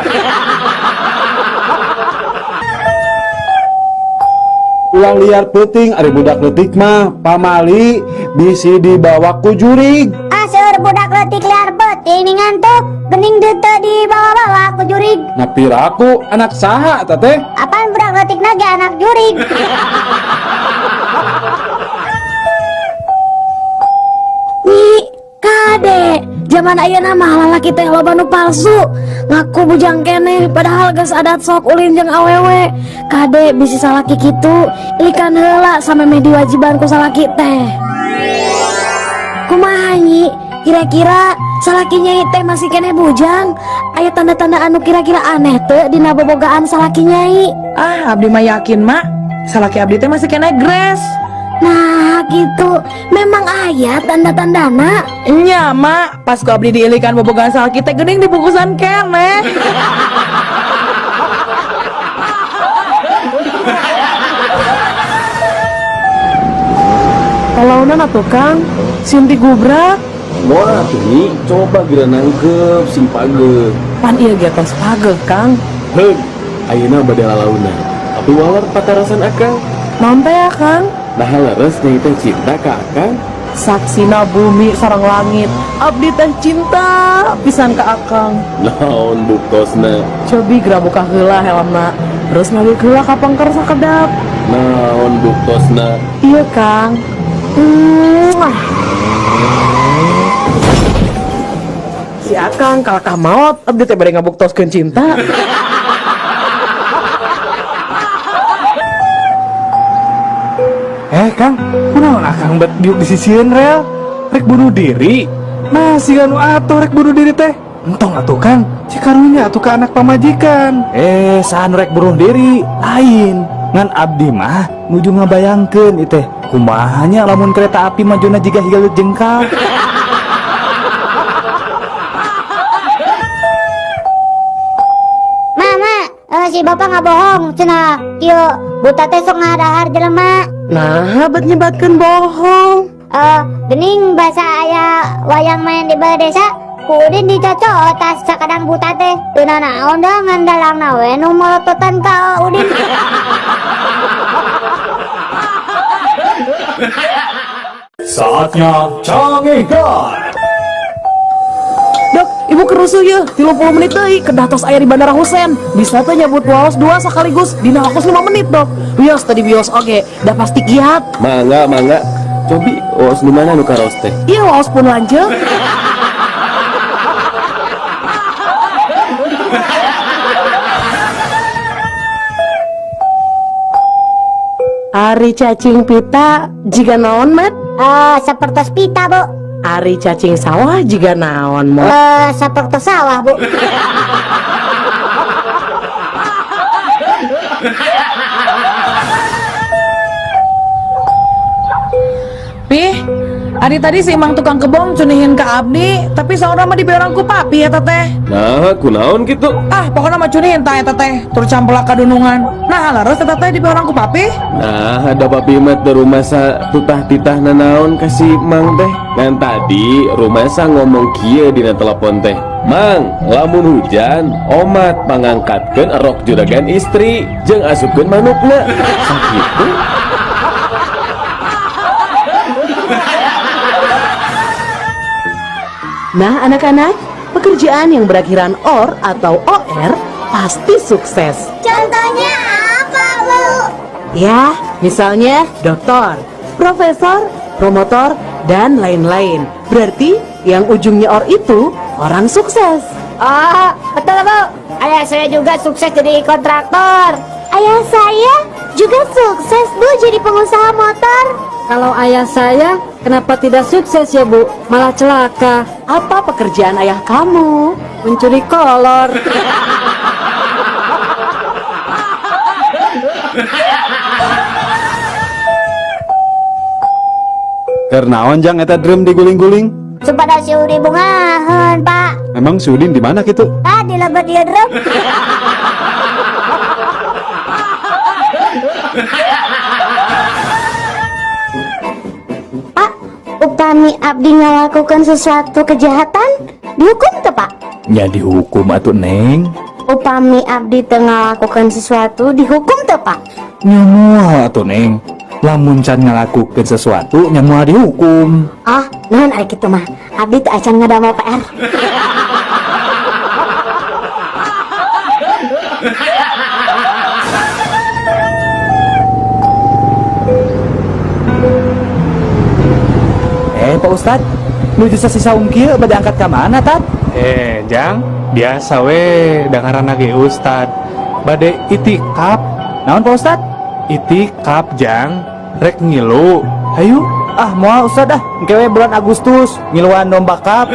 Ulang liar penting ari budak leutik mah pamali bisi dibawa ku jurig. Aseur budak leutik liar peuting ngantuk. Gening deut teu dibawa-bawa ku jurig. Napiraku anak saha eta teh? Apaan budak leutikna ge anak jurig? Nih, kade. Zaman ayeuna mah lalaki teh loba nu palsu. Ngaku bujang keneh padahal geus adat sok ulin jeung awewe. Kade bisi salaki kitu, ilikan heula sameme diwajiban ku salaki teh. Kumaha nyi? Kira-kira salaki nyai teh masih keneh bujang? Aya tanda-tanda anu kira-kira aneh teu dina bobogaan salaki nyai? Ah, abdi mah yakin mak. Salaki abdi teh masih kena gres. Nah gitu, memang aya tanda-tandana. Nya mak, pas ku abdi diilikan bobogan salaki teh geuning dibungkusan keneh. Kalaunan atuh Kang, Sinti gubrak. Wah, tuh coba gira nangkep sing pageuh. Pan ieu ge tos pageuh Kang. Heug, ayeuna bade lalauna. Tapi walar patarasan akang. Naon teh ya Kang? Nah leres nyai teh cinta ka akang. Saksina bumi sareng langit, abdi teh cinta pisan ka Akang. Naon buktosna? Cobi geura buka heula helmna, terus ngagik heula ka pangker sakedap. Naon buktosna? Iya Kang. Si Akang kalahkah maot, abdi teh bade ngabuktoskeun cinta. Kang, kunaon akang bet diuk disisieun rel? Rek bunuh diri? Nah, si anu atuh rek bunuh diri teh. Entong atuh Kang, si karunya atuh ka anak pamajikan. Saan rek bunuh diri lain. Ngan abdi mah nuju ngabayangkeun ieu teh. Kumahanya lamun kereta api majuna jiga higalut jengkal. si bapak nggak bohong, cenah. Kieu buta teh sok ngadahar jelema. Nah, bet nyebatkeun bohong. Gening bahasa aya wayang main di balai desa. Ku Udin dicocok tas sakadang buta teh. Teu naon dah ngandalangna we nu molototan ka Udin. Saatnya Canggih Guard. Dok, ibu kerusuh ya, 30 menit deui kedah tos aya di Bandara Husein. Bisa teh nyabut waos 2 sekaligus dina waktu 5 menit, Dok. Bios tadi bios oge, da pasti kiat. Mangga. Cobi, waos di mana nu karos teh? Iya, waos pun lanjut. Ari cacing pita jiga naon, Mat? Sapertos pita, Bu. Ari cacing sawah jiga naon, Mat? Sapertos sawah, Bu. Pih, Ari tadi si Mang tukang kebom cunihin ke Abdi, tapi saudara mah dibeurang ku papi ya teteh. Nah, kunaon gitu? Ah, pokoknya mah cunihin ta ya teteh, tur campelak kadunungan. Nah, laras teteh dibeurang ku papi. Nah, ada papi mat di rumah sa tutah titah nanaon kasih Mang teh. Ngan tadi rumah sa ngomong kieu dina telepon teh. Mang, lamun hujan, omat pangangkatkeun erok juragan istri, jeung asupkeun manukna. Sakitu. Nah, anak-anak, pekerjaan yang berakhiran OR atau OR pasti sukses. Contohnya apa, Bu? Ya, misalnya dokter, profesor, promotor, dan lain-lain. Berarti yang ujungnya OR itu orang sukses. Betul, Bu. Ayah saya juga sukses jadi kontraktor. Ayah saya juga sukses, Bu, jadi pengusaha motor. Kalau ayah saya, kenapa tidak sukses ya Bu? Malah celaka. Apa pekerjaan ayah kamu? Mencuri kolor. Kernaon jang eta drum diguling-guling? Supaya si Udi bungahan, Pak. Memang si Udin di mana gitu? Di lebat dia drum. Pak, upami abdi ngelakukan sesuatu kejahatan, dihukum tuh, Pak? Ya dihukum atuh Neng. Upami abdi teu ngalakukan sesuatu, dihukum tuh, Pak? Nyamuah atuh Neng. Lamun can ngalakukeun sesuatu nyamuah dihukum. Naon ari kitu mah? Abdi teu acan ngadamel PR. Pak Ustad, nuju sasisa kieu bade angkat ka mana, Tat? Jang, biasa we dangaran lagi Ustad. Bade itikaf. Naon Pak Ustad? Itikaf Jang, rek ngilu. Hayu. Moal Ustad engke we bulan Agustus ngiluan domba kap.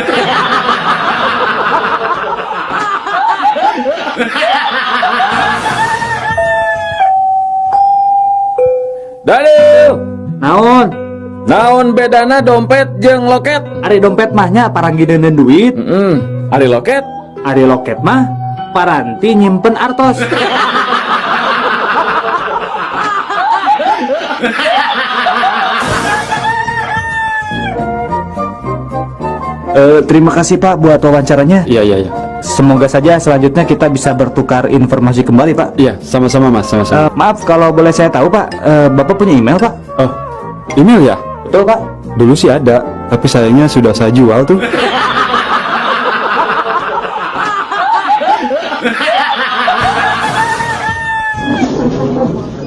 Daniel, Naon? naon bedana dompet jeung loket? Ari dompet mahnya paranggideun duit, Ari loket? ari loket mah paranti nyimpen artos. Terima kasih Pak buat wawancaranya. Iya. Semoga saja selanjutnya kita bisa bertukar informasi kembali Pak. Iya, sama-sama Mas, sama-sama. Maaf kalau boleh saya tahu Pak, Bapak punya email Pak? Oh, email ya? Betul Pak. Dulu sih ada, tapi sayangnya sudah saya jual tuh.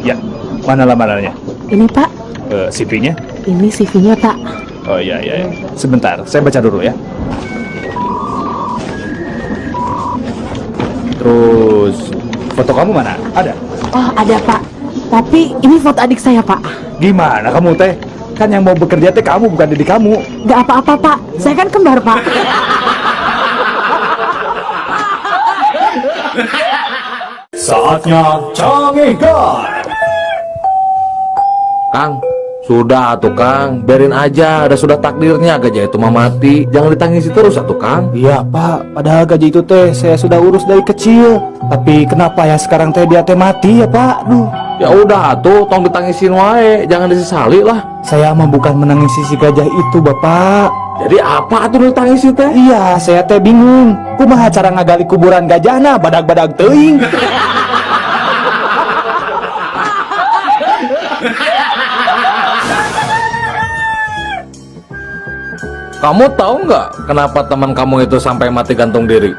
Ya, mana lamarannya? Ini Pak, CV-nya? ini CV-nya Pak. Oh iya. Sebentar, saya baca dulu ya. Terus foto kamu mana? Ada? Oh, ada Pak. Tapi ini foto adik saya Pak. Gimana kamu teh? Kan yang mau bekerja teh kamu bukan diri kamu. Gak apa-apa Pak, saya kan kembar Pak. Saatnya Canggih Guard. Kang, Sudah tuh Kang, biarin aja, sudah takdirnya gajah itu mah mati. Jangan ditangisi terus atuh Kang. Iya Pak, padahal gaji itu teh saya sudah urus dari kecil. Tapi kenapa ya sekarang teh dia teh mati ya Pak? Duh. Ya udah tuh, tong ditangisin wae, jangan disesali lah. Saya mah bukan menangisi si gajah itu Bapak. Jadi apa tuh ditangisi teh? Iya, saya teh bingung. Kumaha cara ngagali kuburan gajahna badag-badag teuing. Kamu tahu nggak kenapa teman kamu itu sampai mati gantung diri?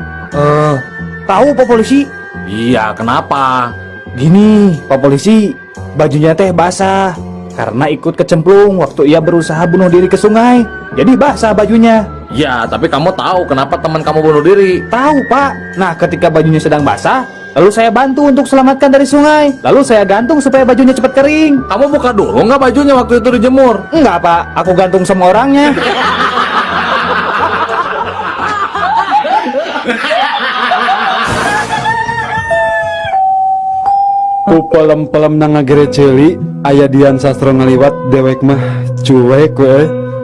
Tahu Pak Polisi? Iya, kenapa? Gini, Pak Polisi, bajunya teh basah karena ikut kecemplung waktu ia berusaha bunuh diri ke sungai. Jadi basah bajunya. Ya, tapi kamu tahu kenapa teman kamu bunuh diri? Tahu Pak. Nah, ketika bajunya sedang basah, lalu saya bantu untuk selamatkan dari sungai. Lalu saya gantung supaya bajunya cepat kering. Kamu buka dulu nggak bajunya waktu itu dijemur? Enggak Pak, aku gantung sama orangnya. Ku pelem-pelem na ngagere ceuli aya dian sastro ngaliwat dewek mah cuek we.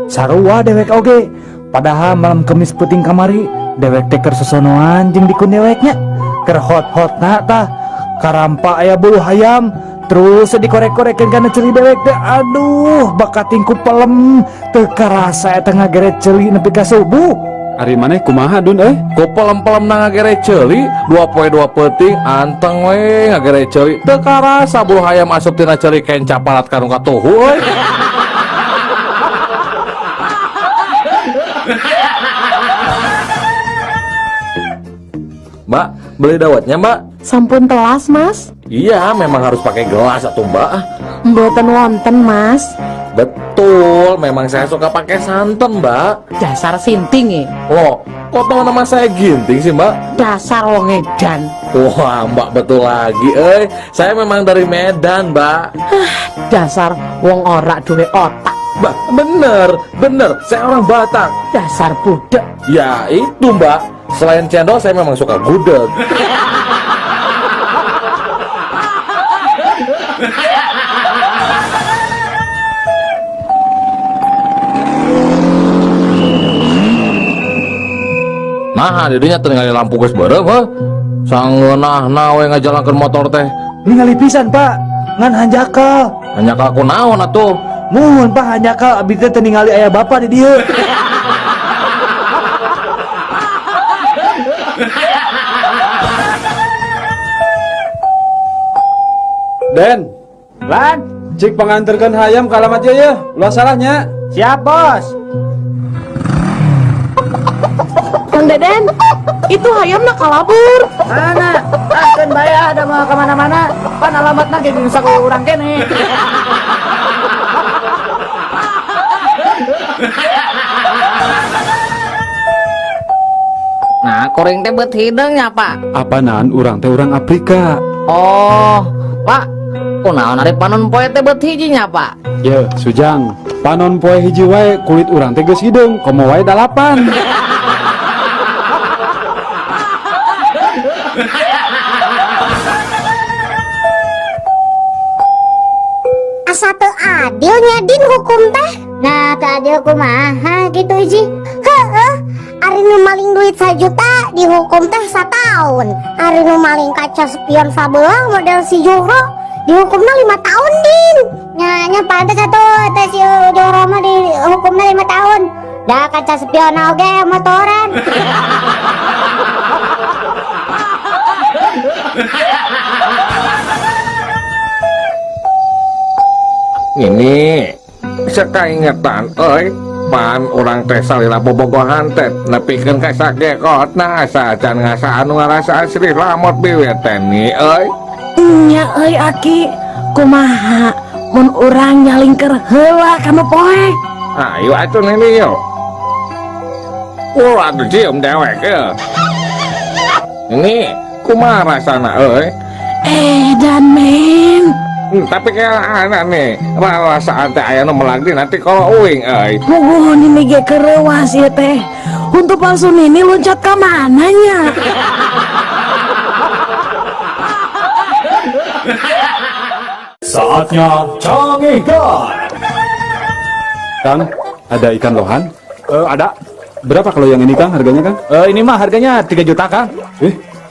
Sarua dewek oge. Padahal malam kemis puting kamari dewek teh keur sesonoan jeung dikun deweknya. Keur hot-hotna tah karampa aya bulu hayam. Terus dikorek-korekeun kana ceuli dewek teh. Aduh, bakatingku pelem teu karasa eta ngagere ceuli nepi ka subuh. Ari maneh kumaha Dun Ku pelem-pelem na ngagere ceuli, 2 poe 2 peuting anteng we ngagere ceuli. Teu karasa bulu hayam asup tina ceuli kaen capalat kanu katuhu euy. Mbak, beli dawetnya Mbak? Sampun telas Mas. Iya, memang harus pakai gelas atuh Mbak. Mboten wonten Mas. Betul, memang saya suka pakai santan Mbak. Dasar sinting Loh, kok tahu nama saya Ginting sih Mbak? Dasar wong edan. Wah Mbak betul lagi, saya memang dari Medan Mbak. Dasar wong ora duwe otak. Mbak, bener, saya orang Batak. Dasar budak. Ya itu Mbak, selain cendol saya memang suka gudeg. Nah, dirinya tinggal lampu geus bareng, sanggeunah we ngajalankeun motor teh. Ningali pisan Pak, ngan hanjakal. Hanya aku naon atuh. Muhun Pak hanjakal abdi teh teu ningali aya bapak di dieu. Den, Lan, cik panganterkeun hayam ka alamat ieu ya. Ulah salahnya. siap Bos. Kang Deden, itu hayamna kalabur. Mana? Akan bayar ada mau kemana-mana. Pan alamatnya kayak bisa ke orang kene. Nah, koreng teh buat hidungnya Pak. Apaanan urang teh urang Afrika. Oh, Pak. Kunaon ari panon poe teh buat hijinya Pak. Ya, Sujang. Panon poe hiji wae kulit urang teh geus hideung, komo wae 8. Asa teu adilnya Din hukum teh. Nah, teu adil kumaha gitu Ji. Heeh. Ari nu maling duit 1 juta dihukum teh 1 tahun. Ari nu maling kaca spion sabelah model si Juhro dihukumna 5 tahun Din. Nya pantes atuh teh si Juhro mah dihukumna 5 tahun. Da kaca spion oge motoran. Ini sekaingetan pan orang teh salila bobogohan teh nepikeun ka sagekotna sajan ngasa anu ngarasaan Sri lamot biweteni Nya Aki, kumaha mun urang nyalingker heula kana poe. Ayo atuh nini yo. Atuh cium dewek ya. Ini kumaha rasana Dan men. Tapi kayak anak nih rasaan teh aya nu melagdi nanti kalau uing Muguhun ini ge kerewas ya teh. Untuk palsu ini loncat ke mananya? Saatnya canggihkan Kang, ada ikan lohan? Ada. Berapa kalau yang ini Kang harganya Kang? Ini mah harganya 3 juta Kang.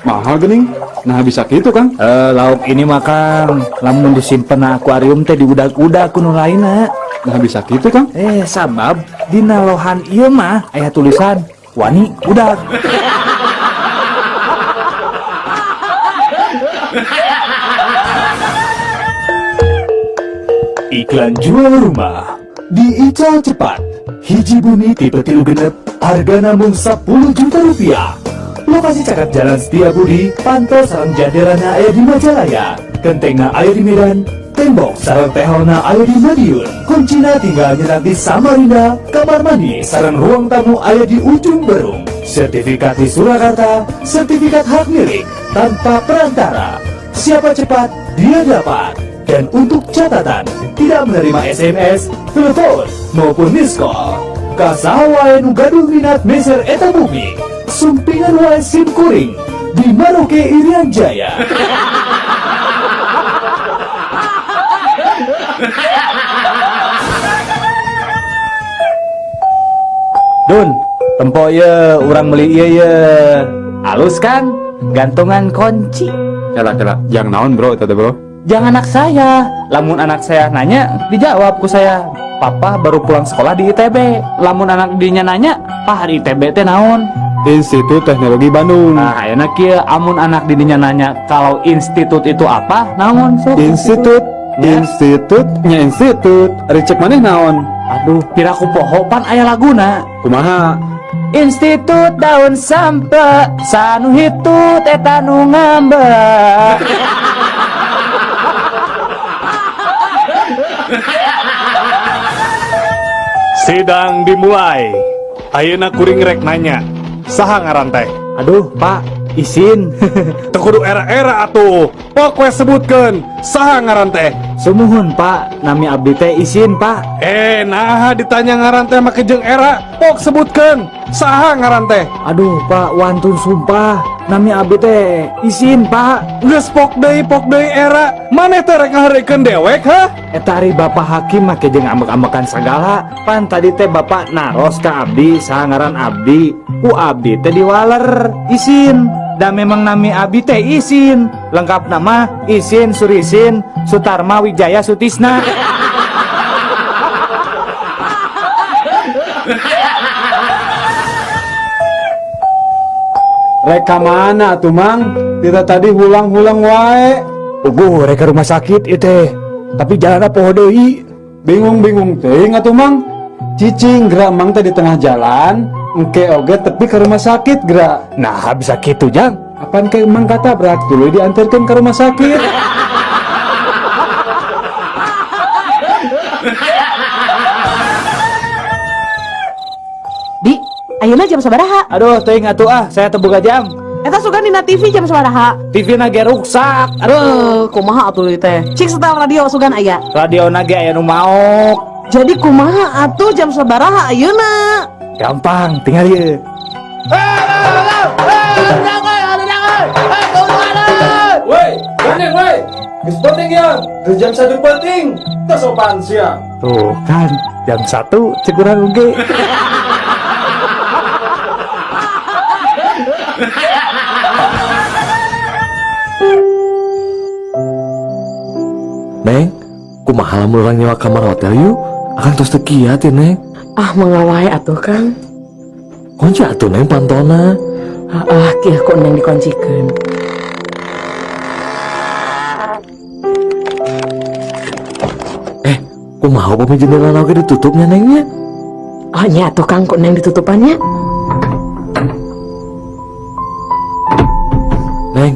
Mahal gening. Nah bisa gitu Kang. Lauk ini mah Kang, lamun disimpen na akuarium teh di udag-udag kuno lainna. Nah bisa gitu Kang. Sabab dina lohan ieu mah aya tulisan wani udag. Iklan jual rumah di Ical Cepat. Hiji buni tipe 3 genep, harga namun 10 juta rupiah. Lokasi cakap Jalan Setiabudi, pantau sarang janderana aya di Majalaya, gentengna aya di Medan, tembok sarang tehona aya di Madiun, kuncina tinggal nyerang di Samarinda, kamar mandi sarang ruang tamu aya di ujung Berung, sertifikat di Surakarta, sertifikat hak milik tanpa perantara. Siapa cepat, dia dapat. Dan untuk catatan, tidak menerima SMS, telepon, maupun miss call. Kasaha wae nu gaduh minat meser eta bumi, sumpingan wae SIM kuring di Maroke Irian Jaya. Dun, tempo ye urang beli ieu ye. Halus kan? Gantungan kunci. Cela. Yang naon bro itu bro? Jangan anak saya. Lamun anak saya nanya, dijawab ku saya. Papa baru pulang sekolah di ITB. Lamun anak dinya nanya, Pak di ITB teh naon? Institut Teknologi Bandung. Nah, ayeuna kieu amun anak didinya nanya kalau institut itu apa? Naon sok? Institut. Ricek maneh naon? Aduh, pira ku poho pan aya laguna. Kumaha? Institut daun sampe sanu hitut eta nu ngambek. Sidang dimulai. Ayeuna kuring rek nanya, saha ngaran teh? Aduh, Pak, izin. Teu kudu era-era atuh. Pok we sebutkeun, saha ngaran teh? Sumuhun, Pak. Nami abdi teh izin, Pak. Nah ditanya ngaran teh make jeung era. Pok sebutkeun, saha ngaran teh? Aduh, Pak, wantun sumpah. Nami abdi teh izin, Pak. Geus pok deui era. Maneh teh rek ngahareukeun dewek ha? Eta ari Bapak Hakim make jeung ambek-ambekan sagala. Pan tadi teh Bapak naros ka abdi saha ngaran abdi. Ku abdi teh diwaler. Izin. Da memang nami abdi teh izin. Lengkap nama Izin Surisin Sutarma Wijaya Sutisna. Reka mana tuh Mang? Kita tadi hulang-hulang wae. Reka rumah sakit itu. Tapi jalan poho deui. Bingung-bingung teuing atuh Mang. Cicing gerak Mang teh di tengah jalan, engke oge tepi ke rumah sakit gerak. Nah, bisa gitu Jang. Apaan ke Mang kata berat dulu diantarkan ke rumah sakit. Di, ayeuna jam sabaraha? Aduh, teuing atuh saya teu boga jam. Eta sugan dina TV jam sabaraha? TV na ge rusak. Aduh, kumaha atuh ieu teh? Cik setel radio sugan aya. Radio na ge aya nu maok. Jadi kumaha atuh jam sabaraha ayeuna? Gampang, tinggal ieu. Woi, gandeng woi. Geus penting ya. Geus jam 1 penting. Teu sopan sia. Tuh kan, jam 1 cek urang oge. Neng, kumaha lamun urang nyewa kamar hotel yuk? Akan tos teu kiat ya, Neng. Ah, mengawai atuh Kang. Kunci atuh Neng pantona. Kieu kok neng dikuncikeun. Kumaha upami jendela oge ditutupnya Nengnya? Oh nya atuh Kang kok neng ditutupannya. Neng,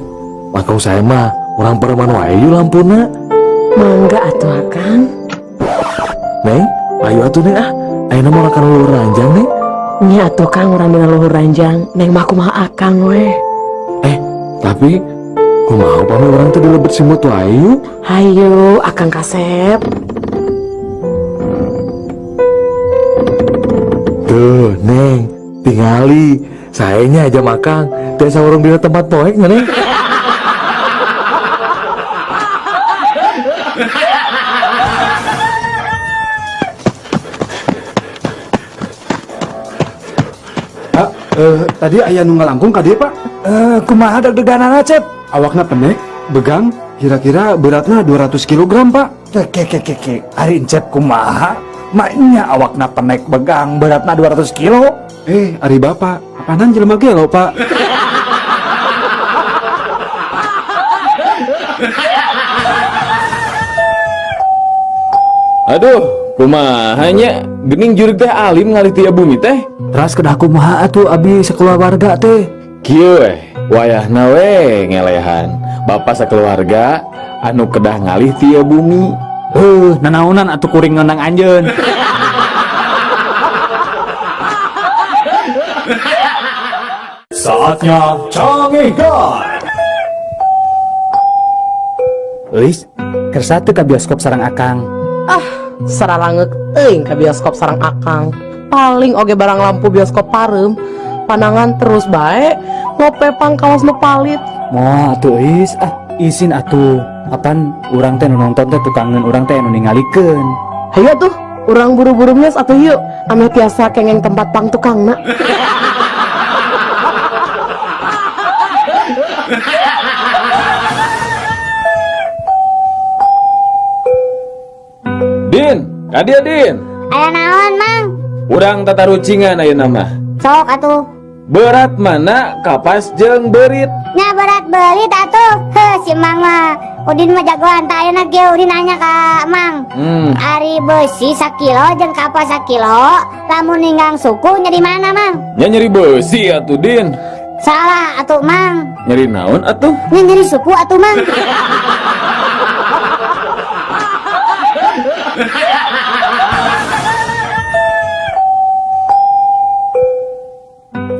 langkung saya mah orang pereman wae yuk lampuna. Mangga atuh Kang. Neng, ayo atuh Neng ayeuna mah kana luhur ranjang Neng. Nya atuh Kang urang dina luhur ranjang, neng mah kumaha akang we. Tapi kumaha upami urang teh dilebet simut wae yuk? Hayu akang kasep. Tuh, Neng, tingali. Sayanya aja makang. Tiasa urang dina tempat poek Neng. tadi aya nu ngalangkung ka dieu, Pak. Kumaha deg-deganan Cep? Awakna pendek, begang, kira-kira beratnya 200 kg, Pak. Keke, ari Cep kumaha? Mainnya awakna penek begang beratna 200 kilo. Ari Bapak, apaanan jelema gelo, Pak? Aduh, kumahanya gening jurig teh alim ngalih tiap bumi teh. Teras kedah kumaha atuh abi sakeluarga teh. Kieu weh, wayahna we ngelehan. Bapak sakeluarga anu kedah ngalih tiap bumi. Nanaonan atuh kuring ngeunang anjeun. Saatnya Canggih Guide. Euis, kersa teu ka bioskop sareng Akang. Saralangek teuing ka bioskop sareng Akang. Paling oge barang lampu bioskop pareum, pandangan terus bae ngopepang kaos nu palit. Moal atuh Euis, izin atuh. Apan urang teh nu nonton teh tukangeun urang teh anu ningalikeun. Hayu tuh, urang buru-buru nges atuh yuk. Ame tiasa kengeng tempat pang tukangna. Din, kadia Din. Aya naon, Mang? Urang tata rucingan ayeuna mah. Sok atuh. Berat mana kapas jeung berit. Nya berat belit atuh. Si Mang mah Udin mah jagoan tah ayeuna ge Udin nanya ka Mang. Ari besi 1 kilo jeung kapas 1 kilo, lamun ninggang suku nya di mana, Mang? Nya nyeri besi atuh Din. Salah atuh, Mang. Nyeri naon atuh? Nya nyeri suku atuh, Mang.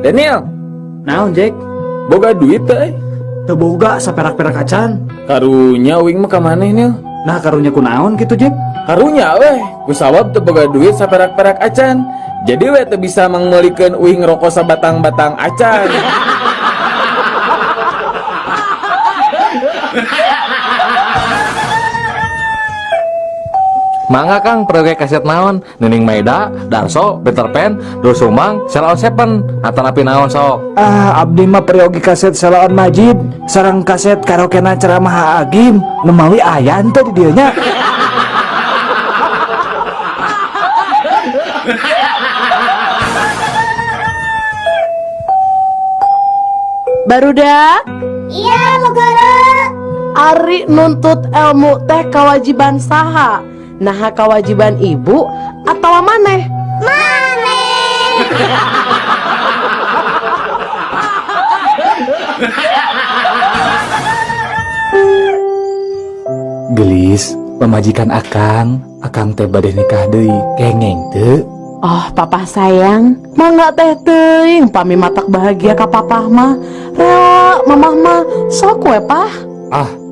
Daniel, Naon Jack? boga duit teh? Teu boga saperak-perak acan. Karunya uing mah ka maneh Nil? Nah karunya kunaon gitu Jack? Karunya weh, kusabab teu boga duit saperak-perak acan. Jadi we teu bisa mangmeulikeun uing ngerokok sabatang-batang acan. Mangga Kang, proyek kaset naon? Nining Maida, Darso, Peter Pan, Dosumang, Selaon Seven, atanapi naon sok? Abdi mah periogi kaset Salaon Majid sareng kaset karaokena ceramah Agim nemawi ayan teh di dieu nya. Barudak, Iya, Bu Guru. ari nuntut ilmu teh kewajiban saha? Nah kewajiban ibu atau maneh? Maneh. Gelis, pemajikan Akang teh bade nikah deui. Kengeng teu? Oh papa sayang, mangga teh teuing pami matak bahagia ka papa mah. Rea mamah mah sok we pah.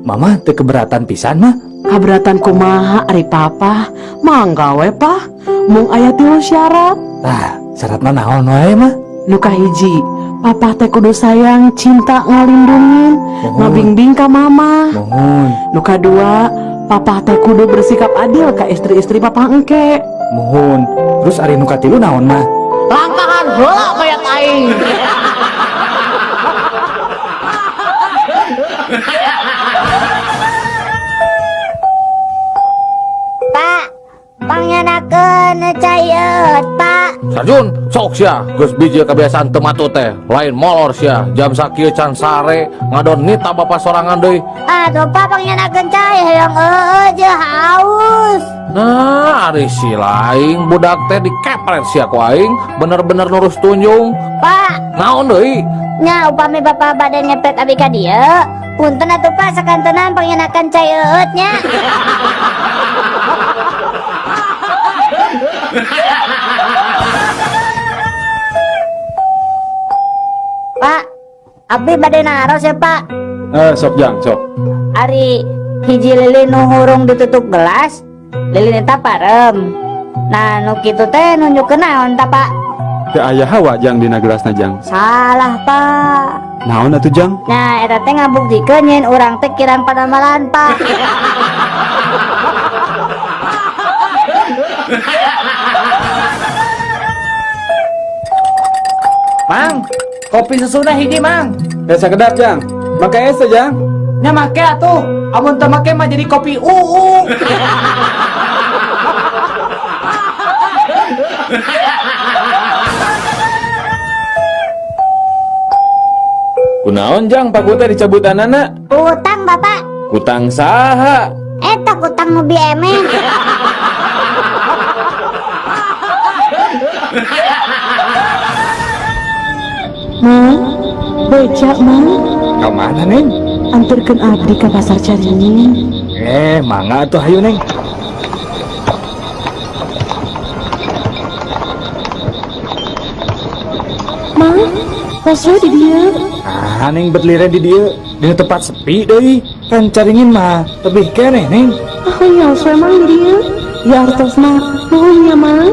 Mama teu keberatan pisan mah. Kaberatan kumaha ari papa? Mangga we pah. Mung aya 3 syarat. Syaratna naon wae mah? Nu kahiji, papa teh kudu sayang, cinta, ngalindungin, ngabimbing ka mama. Mohon, Nu kadua, papa teh kudu bersikap adil ka istri-istri papa engke. mohon. Terus ari nu katilu naon mah? Langkahan heula mayat aing. Pak, pangyanakeun cayeut, Pak. Sarjun, sok sia, geus biji kebiasaan teu matu teh. Lain molor sia, jam sakieu can sare, ngadon nita bapak sorangan deui. Aduh, Pak, pangyanakeun cai hayang je haus. Nah, ari si laing budak teh dikepret sia ku aing, bener-bener nurus tunjung. Pak, Naon deui? nya upami Bapak bade ngepet abi ka dieu, punten atuh Pak sakantenan pangyanakeun cayeut nya. Pak, abdi bade naros ya Pak. Sok Jang, sok. Ari hiji lilin nu hurung ditutup gelas, lilin eta parem. Nah, nu kitu teh nunjukeun naon ta Pak? Teu aya hawa Jang dina gelasna Jang. Salah Pak. Naon atuh Jang? Nah, eta teh ngabuktikeun yen urang teh kirang padamalan Pak. Mang, kopi susuna hiji mang. Kayak sekedap jang. Makai es aja. Nya make atuh. Amun teu make mah jadi kopi UU. Kunaon jang paku teh dicabutan anak? Utang bapak. Utang saha? Eta utang mobil emeh. Mang, becak mang, Kamana neng? anterkeun abdi ka pasar Caringin. Mangga atuh hayu neng. Mang, poso di dia. Neng berlire di dia di tempat sepi deui. Kan Caringin mah lebih keneh neng. Ah, ya emang di dia. Ya artosna, nuhun ya mang.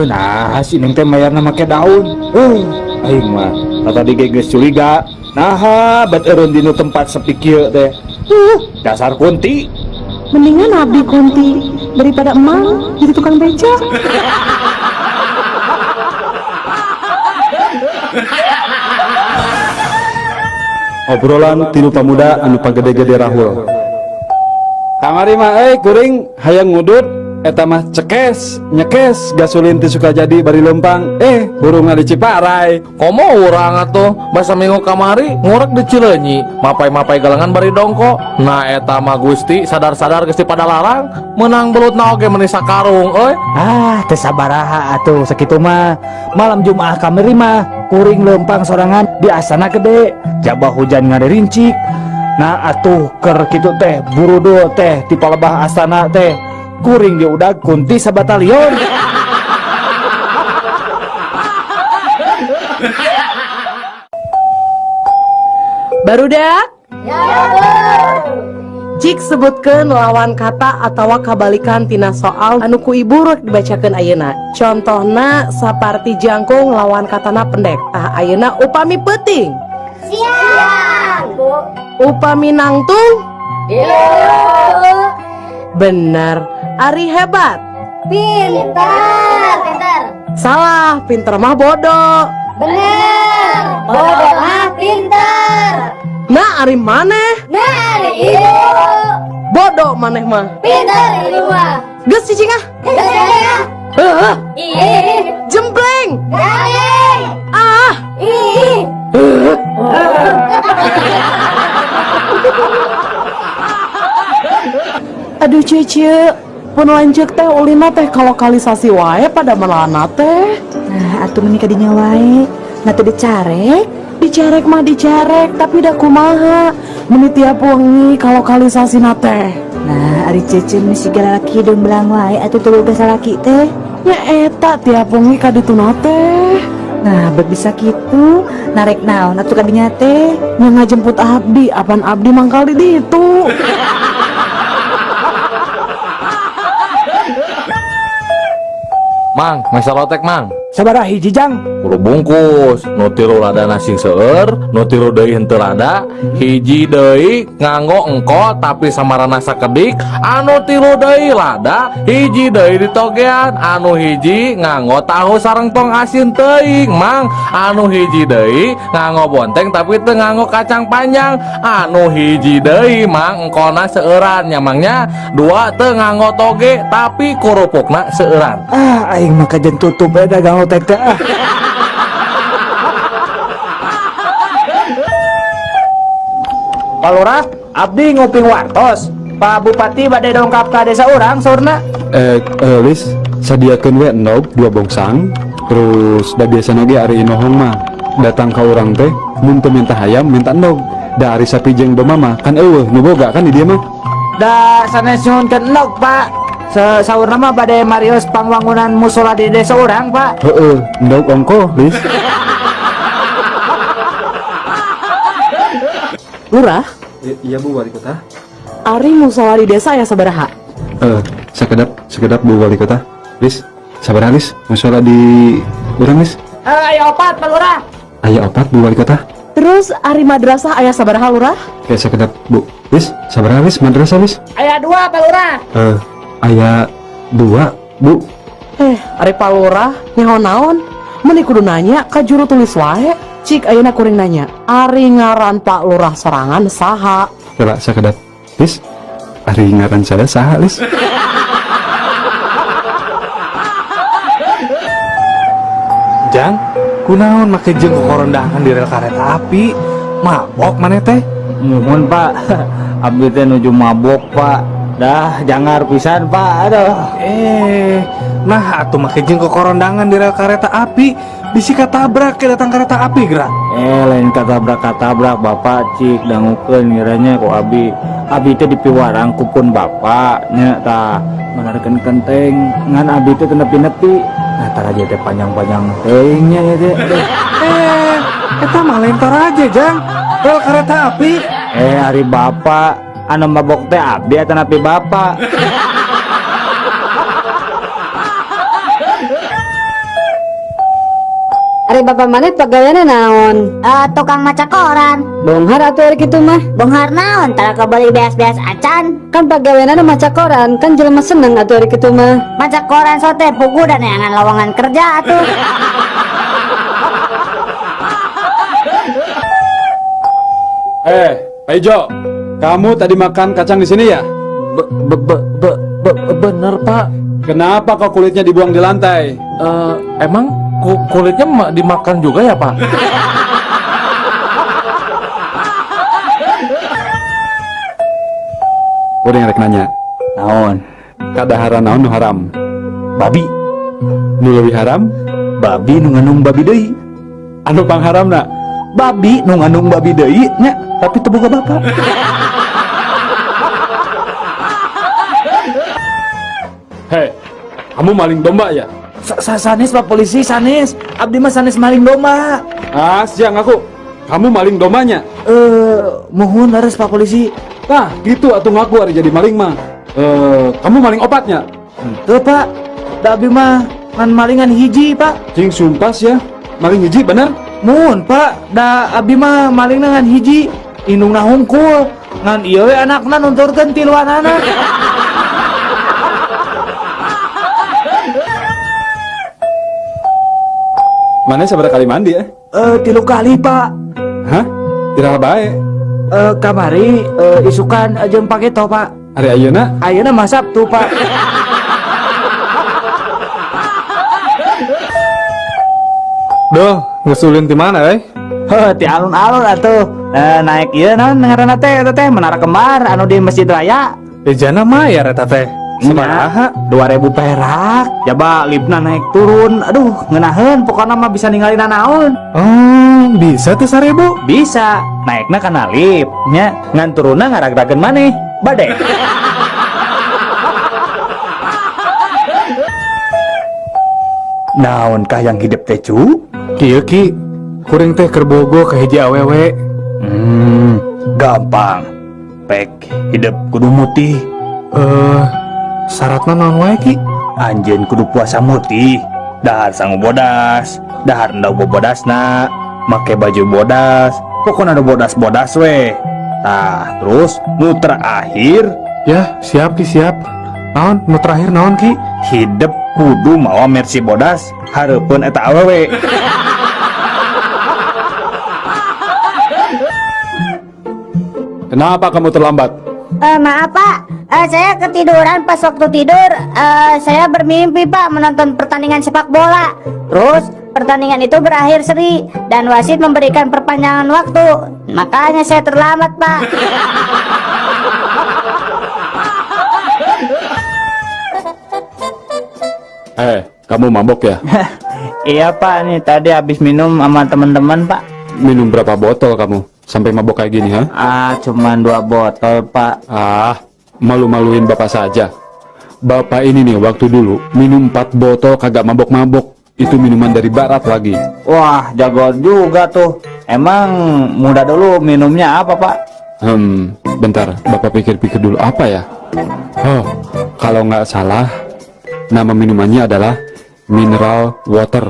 Nah si neng teh mayarna make daun. Aing mah tadi geus curiga. Nah, bet eureun dinu tempat sepi kieu teh. Dasar kunti. Mendingan abdi kunti daripada emang jadi tukang becak. Obrolan tilu pamuda anu pagede-gede rahul. Kamari mah kuring hayang ngudut eta mah cekes nyekes gasolin teh suka jadi bari lempang burung di Ciparai. Komo urang atuh basa minggu kamari ngorek di Cileunyi mapai-mapai galengan bari dongko. Nah eta mah Gusti sadar-sadar Gusti pada larang menang belutna oge meuni sakarung euy. Teu sabaraha atuh sakitu mah. Malam Jumaah kamari mah kuring lempang sorangan di asana gede. Jabah hujan ngaderincik. Nah atuh keur kitu teh burudo teh ti palebah asana teh kuring diudag kunti sabatalion. Barudak? Jik sebutkeun lawan kata atawa kabalikan tina soal anu ku ibu rek dibacakeun ayeuna. Contohna saparti jangkung lawan katana pendek. Ayeuna upami peuting. Siap, Bu. Upami nangtung. Bener. Ari hebat. Pintar. Salah, pinter mah bodoh. Bener. Bodoh mah pintar. Nah, ari maneh? Dari ibu. Bodoh maneh mah. Pintar ibu mah. Geus cicing ah. Saya. Ih. Jembleng. Dari. Ah. Ih. Aduh cece, pun lanjut teh ulina teh kalokalisasi wae pada malana teh. Nah, atuh menikah dinya wae. Nah teu dicarek. Dicarek mah dicarek, tapi dah kumaha. Meni tiap wengi kalokalisasi teh. Nah, ari cece meni sigala laki hidung belang wae atuh teu boga salaki teh. Ya eta tiap wengi ka dituna teh. Nah, bet bisa kitu. Narek naon atuh ka dinya teh? Nya ngajemput abdi, apan abdi mangkal di ditu. Mang, mesa lotek mang. Sabaraha hiji jang? Kudu bungkus, nu tilu rada nasi seueur, nu tilu deui henteu rada, hiji deui nganggo engko tapi samarana sakedik, anu tilu deui lada, hiji deui ditogean, anu hiji nganggo tahu sareng tong asin teuing, Mang. Anu hiji deui nganggo bonteng tapi teu nganggo kacang panjang, anu hiji deui Mang engkona seueuran nya Mangnya, dua teu nganggo toge tapi kurupukna seueuran. Aing mah kajen tutup dagang lotek teh. Pak Lurah, abdi nguping wartos. Pak Bupati bade dongkap ka desa urang saurna. Lis sadiakeun we endog 2 bongsang. Terus da biasana ge ari inohong mah datang ka urang teh mun teu minta hayam minta endog. Da ari sapi jeung domba mah kan eueuh nu boga kan di dieu mah. Da sanes nyuhunkeun endog, Pak. Saurna mah bade marios pangwangunan musola di desa urang, Pak. Heeh, endog ongko, Lis. Lurah, Iya Bu Wali Kota. ari musola di desa ya sabaraha? Sekedap Bu Wali Kota. Lis, sabaraha Lis? Musola di urang Lis? Ayo 4, Pak Lurah. Aya 4 Bu Wali Kota. Terus ari madrasah aya sabaraha Lurah? Kayak sekedap Bu. Lis, sabaraha Lis madrasah Lis? Aya 2, Pak Lurah. Aya 2 Bu. Ari Pak Lurah nyaho naon? Meni kudu nanya ka juru tulis wae. Cik ayeuna kuring nanya, ari ngaran Pak Lurah Serangan saha? Coba sakedat. Lis, ari ngaran saya saha, Lis? Jang, kunaon make jeung korondangan di rel kereta api? Mabok maneh teh? Nuhun Pak, abdi teh nuju mabok Pak. Dah jangar pisan Pak, aduh. Nah atuh make jeung korondangan di rel kereta api, bisi katabrak ke datang kereta api gerak. Lain katabrak Bapak cik dangukeun ngiranya ku abi teh dipiwarang kupun bapaknya tah menarikeun kenteng ngan abi teh teu nepi-nepi. Nah tara aja teh panjang-panjang teuingnya ya teh. Eta mah lain aja Jang, rel kereta api. Ari bapak anu mabok teh abi atuh napi bapak. Ari bapak maneh pegawaiana naon? Tukang maca koran. Bonghar atuh ari kitu mah. Bonghar naon? Tara kebeli beas-beas acan. Kan pegawaiana maca koran, kan jelema seneng atuh ari kitu mah. Maca koran sote pugu dan neangan lowongan kerja atuh. Pak Ijo, kamu tadi makan kacang di sini ya? Bener Pak. Kenapa kok kulitnya dibuang di lantai? Emang kulitnya dimakan juga ya Pak? Kuring rek nanya. Naon? Kadahara naon nu haram? Babi. Nu leuwih haram? Babi nu ngandung babi deui. Anu pangharamna? Babi nu ngandung babi deui nya, tapi teu boga bapak. Hei, kamu maling domba ya? Sanes Pak Polisi, sanes. Abdi mah sanes maling domba. Siang aku. Kamu maling dombanya? Mohon leres Pak Polisi. Nah, gitu atuh ngaku ari jadi maling mah. Kamu maling obatnya? Tuh Pak, da abdi mah ngan malingan hiji Pak. Cing sumpas ya. Maling hiji bener? Mohon Pak, da abdi mah maling ngan hiji. Indungna hungkul. Ngan ieu we anakna nunturkeun tiluanana. Mana sabar kali mandi ya? 3 kali Pak. Hah? Tiraha bae. Kamari isukan jeung pageto Pak. Ari ayeuna? Ayeuna mah Sabtu Pak. Duh, ngesulin di mana Ti alun-alun atuh. Naik ieu naon ngaranna teh eta teh menara kembar anu di Masjid Raya. Jana mayar eta teh. Sabaraha? 2.000 perak. Coba lipna naik turun. Aduh, ngeunaheun pokona mah bisa ninggalin naon. Bisa tuh 1.000? Bisa. Naikna kana lip nya, ngan turunna ngarag-rageun maneh. Bade. Naonkah yang hidup teh cu? Kieu ki, kuring teh keur bogo ka hiji awewe. Gampang. Pek hidup kudu mutih. Syaratna naon wae ki? Anjeun kudu puasa mutih. Dahar sangu bodas, dahar endau bobodasna, make baju bodas, pokoknya ada bodas-bodas we. Tah, terus nu terakhir, Ya, siap ki siap. Naon, nu terakhir naon ki? hidup kudu mawa mercy bodas, hareupeun eta awewe. Kenapa kamu terlambat? Maaf Pak, saya ketiduran pas waktu tidur. Saya bermimpi Pak menonton pertandingan sepak bola. Terus pertandingan itu berakhir seri dan wasit memberikan perpanjangan waktu. Makanya saya terlambat Pak. Kamu mabok ya? Iya Pak, nih tadi habis minum sama teman-teman Pak. Minum berapa botol kamu? Sampai mabok kayak gini, ha? Cuman 2 botol Pak. Malu-maluin bapak saja. Bapak ini nih waktu dulu minum 4 botol kagak mabok-mabok. Itu minuman dari barat lagi. Wah, jago juga tuh. Emang muda dulu minumnya apa Pak? Bentar, bapak pikir-pikir dulu apa ya? Kalau nggak salah, nama minumannya adalah mineral water.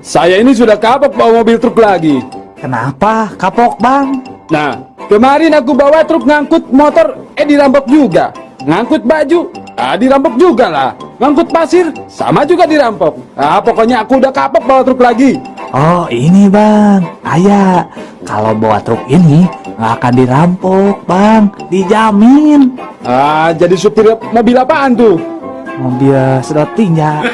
Saya ini sudah kapok bawa mobil truk lagi. Kenapa kapok Bang? Nah, kemarin aku bawa truk ngangkut motor, dirampok juga. Ngangkut baju, Dirampok juga lah. Ngangkut pasir sama juga dirampok. Pokoknya aku udah kapok bawa truk lagi. Oh ini bang, ayah kalau bawa truk ini nggak akan dirampok bang, dijamin. Jadi supir mobil apaan tuh? Mobil sedot tinja.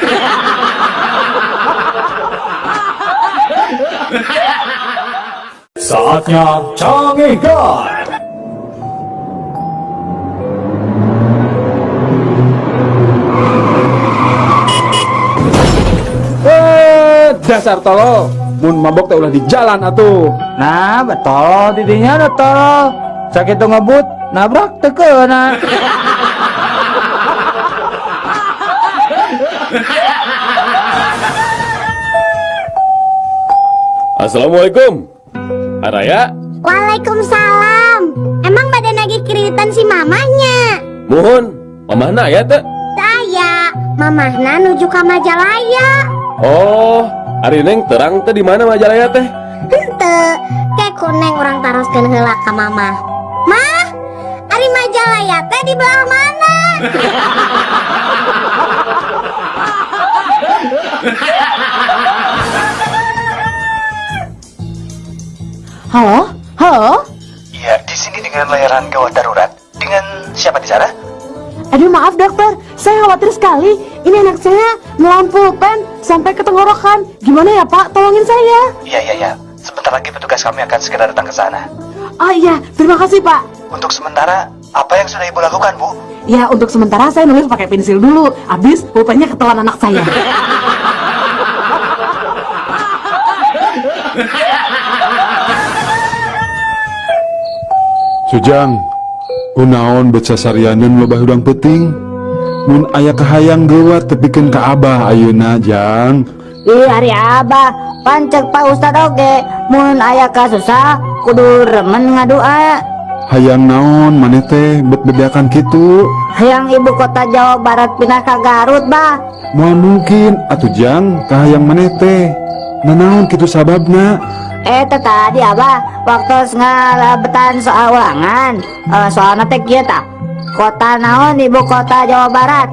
Saatnya Canggih Guide. Dasar tolol. Mun mabok teh ulah di jalan atuh. Nah betul, didinya betul. Sakit tuh ngebut, nabrak tekena. Assalamualaikum. Araya, Waalaikumsalam. Emang badan lagi kiritan si mamahnya? mohon, mamahna ya teh? Saya, mamahna nuju ke Majalaya. Oh, ari neng terang teh di mana Majalaya teh? Hente, kayak kuneng orang taroskeun heula ka mamah. Mah, ari Majalaya teh di belah mana? Halo? Halo? Iya, di sini dengan layanan gawat darurat. Dengan siapa di sana? Aduh maaf dokter, saya khawatir sekali. Ini anak saya melawan pulpen sampai ke tenggorokan. Gimana ya Pak, tolongin saya. Iya. Sebentar lagi petugas kami akan segera datang ke sana. Oh iya, terima kasih Pak. Untuk sementara, apa yang sudah ibu lakukan, Bu? Ya untuk sementara saya nulis pakai pensil dulu. Habis pulpennya ketelan anak saya. Sujang, kunaon beca sarianan loba hudang peting. Mun aya kahayang geuwat tepikeun ka Abah ayeuna, Jang. Ih ari abah, pancek Pak Ustad oge, mun aya kasusah kudu remen ngadua. Hayang naon maneh teh bet-bedakan kitu? Hayang ibu kota Jawa Barat pindah ka Garut, bah. Moal mungkin atuh Jang, kahayang maneh teh. Nanaon kitu sababna? Tadi abah waktu ngalabetan soal ulangan, soalnya teh kieu tah. Kota naon ibu kota Jawa Barat?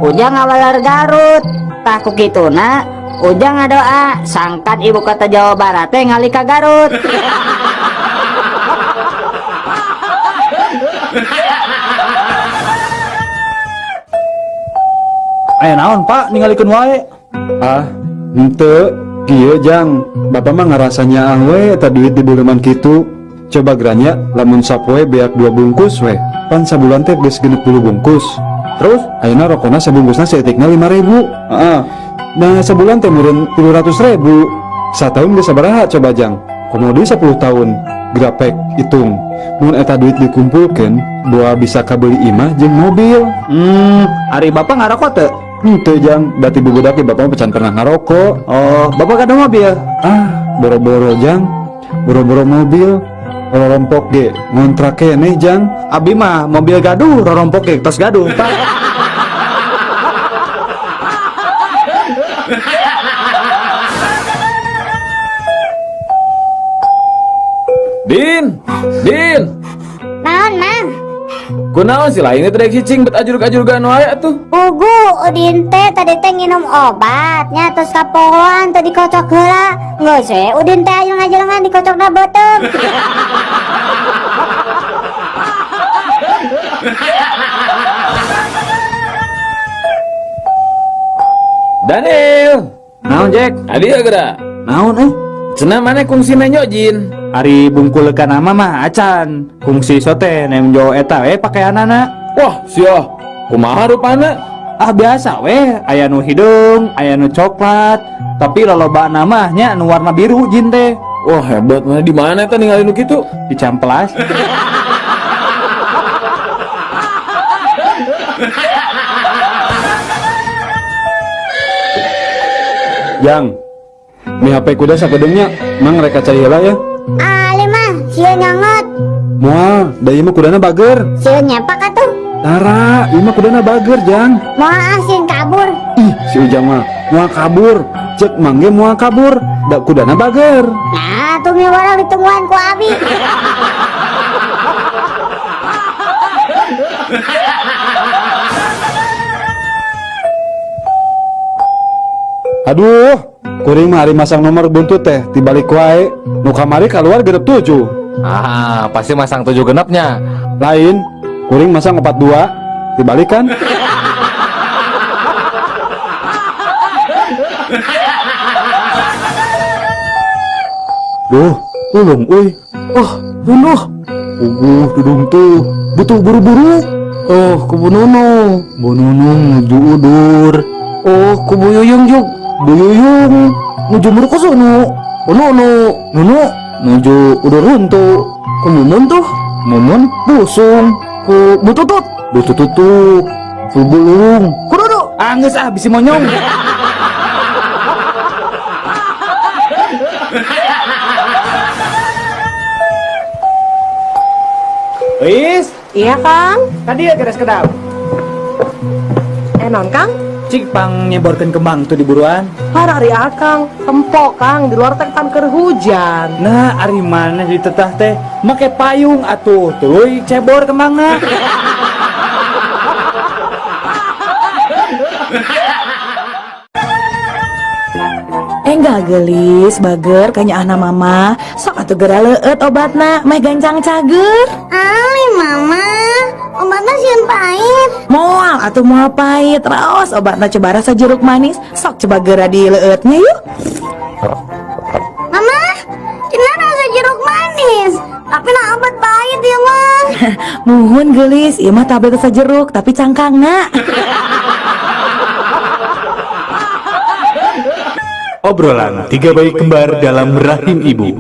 Ujang ngawalar Garut. Tah ku kituna Ujang ngadoa sangkan ibu kota Jawa Barat teh ngali ka Garut. Ayo naon Pak, ningalikeun wae. Henteu, kieu Jang. Bapak mah ngarasanya we eta duit di beuleman kitu. Coba geranya lamun sapoe beak 2 bungkus we. Pan sabulan teh geus 60 bungkus. Terus ayeuna rokona sabungkusna saeutikna 5.000. Nah sebulan teh meureun 300.000. Satahun geus sabaraha coba Jang? Komodi 10 tahun. Grapek hitung. Mun eta duit dikumpulkeun, boa bisa kabeli imah jeung mobil. Ari Bapak ngarokok teu? Henteu Jang, berarti bubudak Bapak pecan pernah ngarokok. Oh, Bapak kada mobil? Boro-boro Jang. Boro-boro mobil. Rorompok ge ngontrak keneh Jang. Abi mah mobil gaduh, rorompok ge tos gaduh, Pak. Din. Naon, Mang? Kunaon si lain teh cicing bet ajurug-ajurgan wae atuh. Ugu, Udin teh tadi teh nginum obat nya terus kapohoan teh dikocok heula. Geus we Udin teh aya ngajelengan dikocokna beuteung. Daniel. Naon Jack? Adi geura. Naon Cenah maneh kungsi nyojin. Ari bungkulkeun nama mah acan. Kungsi sote nem jo eta we pakaianana. Wah, sia. Kumaha rupana? Biasa we, aya nu hidung, aya nu coklat, tapi loba namanya nu warna biru jin teh. Wah, hebat mana di mana eta ningali nu kitu? Di Camplas. Jang, mi HP kuda sakedeungnya, mang rek cai heula ya. Ali mah, sieun nyangot. Moal, da ieu mah kudana bager. Sieun nyepak atuh. Tara, ieu mah kudana bager, Jang. Moal sieun kabur. Ih, si Ujang mah moal kabur. Cek mangge moal kabur, da kudana bager. Nah, tuh mi warang ditungguan ku Abi. Aduh, kuring mah hari masang nomor buntut teh tibalik wae. Nu kamari keluar genep 7. Ah, pasti masang 7 genepnya. Lain, kuring masang 42 tibalik kan? Duh, ulung uy. Bunuh. Dudung tuh. Butuh buru-buru. Oh, kubu Nunu. Bu Nunu nuju udur. Oh, kubu Yuyung juk. Bu Yuyung nuju merkoso nu. Nunu nuju udur runtu. Ku Mumun tuh. Mumun busung. Ku Bututut. Bututut tuh. Ku Bulung. Ku Dudu. Geus bisi monyong. Wis, Iya Kang. tadi ya geras kedap. Non Kang. Cik pang nyeborkeun kembang tuh di buruan. Harari Akang. Tempo Kang. Di luar teh kan keur hujan. Nah, ari mana di tetah teh make payung atuh tuluy cebor kembangna. Enggak gelis, bager kanya anak mama. Sok atuh geura leueut obatna, meh gancang cager. Ali mama, obatnya sieun pahit. Moal atuh moal pahit, raos obatna coba rasa jeruk manis. Sok coba geura di leueutnya yuk. Mama, cenah rasa jeruk manis. Tapi nah obat pahit ya mah. Nuhun gelis, ieu mah tablet rasa jeruk tapi cangkangna. Obrolan tiga bayi kembar dalam rahim ibu.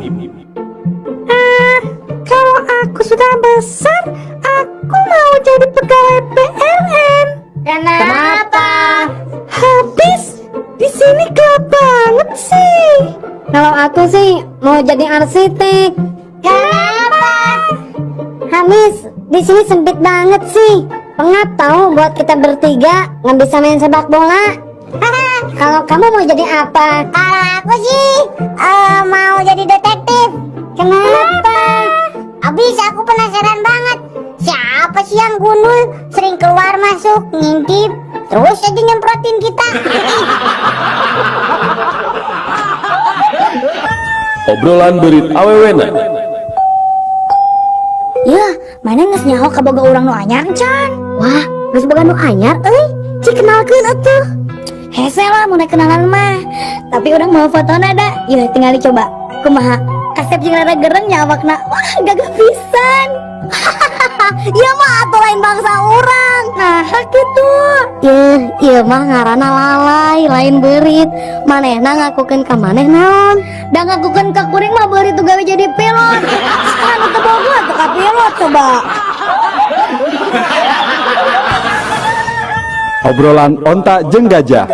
Kalau aku sudah besar, aku mau jadi pegawai PLN. Kenapa? Habis di sini gelap banget sih. Kalau aku sih mau jadi arsitek. Kenapa? Habis di sini sempit banget sih. Pengap tahu buat kita bertiga nggak bisa main sepak bola. Kalau kamu mau jadi apa? Kalau aku sih mau jadi detektif. Kenapa? Abis aku penasaran banget. Siapa sih yang gundul sering keluar masuk ngintip terus aja nyemprotin kita? Obrolan berit awewena. Ya, mana nges nyaho kaboga urang nu anyar can? Wah, geus boga nu anyar euy. Cik kenalkeun atuh. Hese lah mau kenalan mah. Tapi orang mau fotona da. Yuk tinggal dicoba. Kumaha? Kasep jeung rada gereng nyawakna. Wah, gagah pisan. Ieu mah atuh lain bangsa urang. Nah, kitu. Ieu mah ngaranna lalai, lain beurit. Manehna ngakukeun ka maneh naon? Da ngakukeun ka kuring mah beurit tuh gawe jadi pilot. Anu teu boga atuh ka pilot coba. Obrolan onta jeung gajah.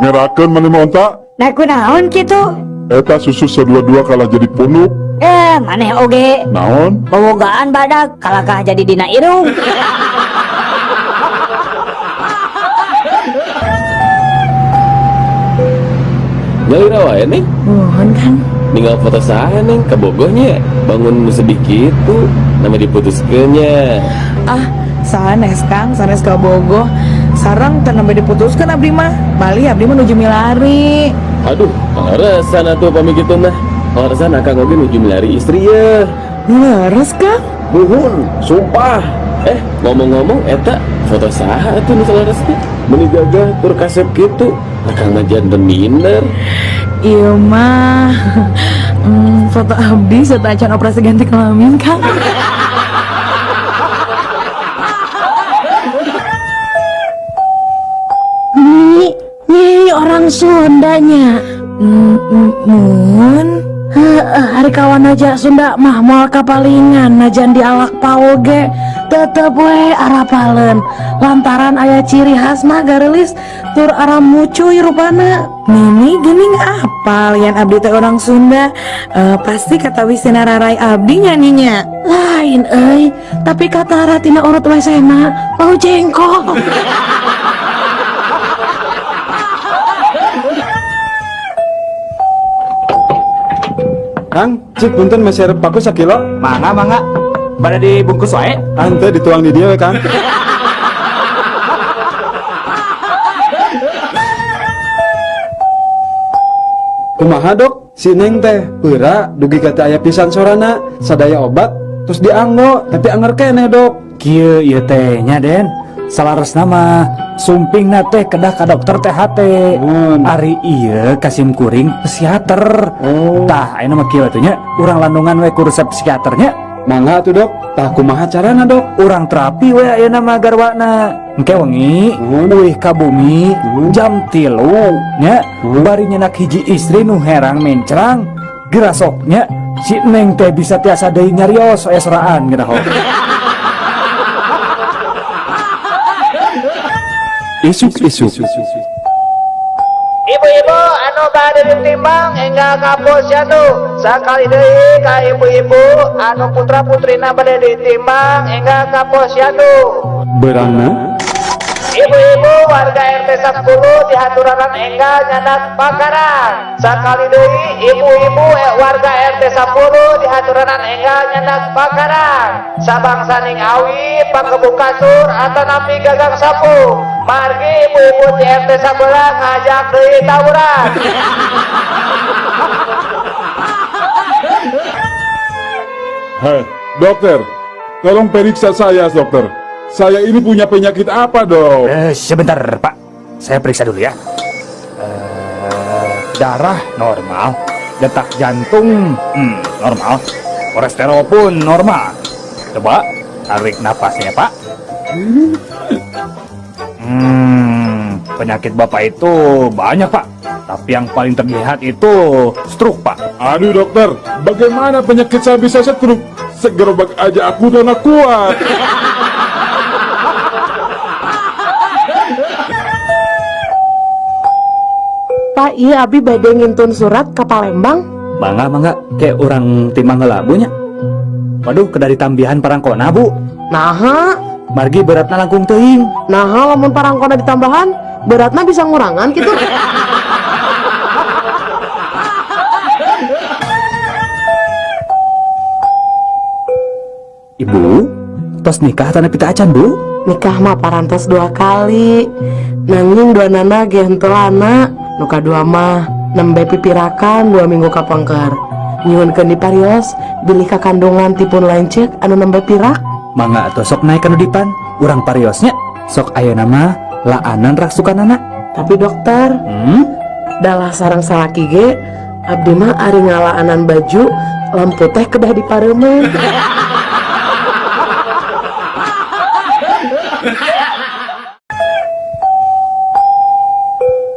Ngerakeun mana mah onta? Nah kunaon kitu? Eta susu sadua-dua kalah jadi punuk. Maneh oge. Naon? Bobogaan badak kalakah jadi dina irung. Ngalira wae nih. Nuhun Kang. Ninggal foto saha neng kabogohnya. Bangun nu sedih kitu. Nama diputuskeunnya. Sanes Kang, sanes ka bogoh. Sareng teu nembe diputuskeun abdi mah. Bali abdi mah nuju milari. Aduh, pangaresan atuh pami kitu mah. Pangaresan akang oge nuju milari istri ya. Leres Kang. Nuhun, sumpah. Ngomong-ngomong eta foto saha atuh nu salaresna? Meni gagah tur kasep kitu. Akang mah janten minder. Iya mah. Foto abdi serta acan operasi ganti kelamin Kang. Nyi orang Sundanya. Mun hari kawan aja Sunda mah moal kapalingan najan dialak paoge tetep we arapaleun lantaran aya ciri khas mah garelis tur aram mucuy rupana. Mimi geuning apal yan abdi teh orang Sunda. Pasti kata wisina rarai abdi nyanyinya lain euy, tapi kata ratina urut wesena bau jengkol. Kang, cik punten meser paku sakilo. Mangga. Pada dibungkus wae. Ante dituang di dia we Kang. Kumaha dok, si Neng teh pura dugi kata aya pisan sorana sadaya obat terus dianggo tapi anger kene dok. Kieu ieu teh nya Den. Salaras nama sumping na teh kedah ka dokter THT. Ari ieu kasim kuring psikiater. Tah ayeuna mah kieu atuh nya urang landungan we ku resep psikiaternya. Mangga tuh dok, tah kumaha carana dok? Urang terapi we ayeuna mah garwana. Engke wengi euih ka bumi jam 3 nya bari nyenak hiji istri nu herang mencrang gerasoknya si Neng teh bisa tiasa deui nyarios aya soraan geuna ho. Isuk-isuk. Ibu-ibu anu bade ditimbang enggal kapos ya tuh. Sakali deui ka ibu-ibu anu putra-putrina bade ditimbang enggal kapos ya tuh. Berana? Ibu-ibu warga RT 10 dihaturan enggal nyadat pakaran. Sakali deui ibu-ibu warga RT 10 dihaturan enggal nyadat pakaran. Sabangsaning awi pakebuka sur atau napi gagang sapu. Margi ibu-ibu di RT 11 ngajak deui tawuran. Hei, dokter, tolong periksa saya, dokter. Saya ini punya penyakit apa, dok? Sebentar Pak, saya periksa dulu ya. Darah normal, detak jantung normal, kolesterol pun normal. Coba tarik napasnya Pak. Penyakit Bapak itu banyak Pak, tapi yang paling terlihat itu stroke Pak. Aduh dokter, bagaimana penyakit saya bisa stroke? Segerobak aja aku udah gak kuat. Pak, iya abi bade ngintun surat ke Palembang. Mangga, kayak orang timang ngelabunya. Waduh, kedari tambihan parangkona Bu. Naha, Margi beratna langkung teuing. naha lamun parangkona ditambahan, beratna bisa ngurangan gitu. Ibu, tos nikah tanah pita acan Bu? Nikah mah parantos 2 kali. Nanging 2 nana ge henteu anak. Nu kadua mah nembe pipirakan 2 minggu kapangker. Nyuhunkeun di parios, bilih ka kandungan tipun lancek anu nembe pirak. Mangga atuh sok naik anu dipan. Urang pariosnya sok ayeuna mah laanan rak sukanana. Tapi dokter, dalah sareng salaki ge abdi mah ari ngalaanan baju lampu teh kedah dipareumeun.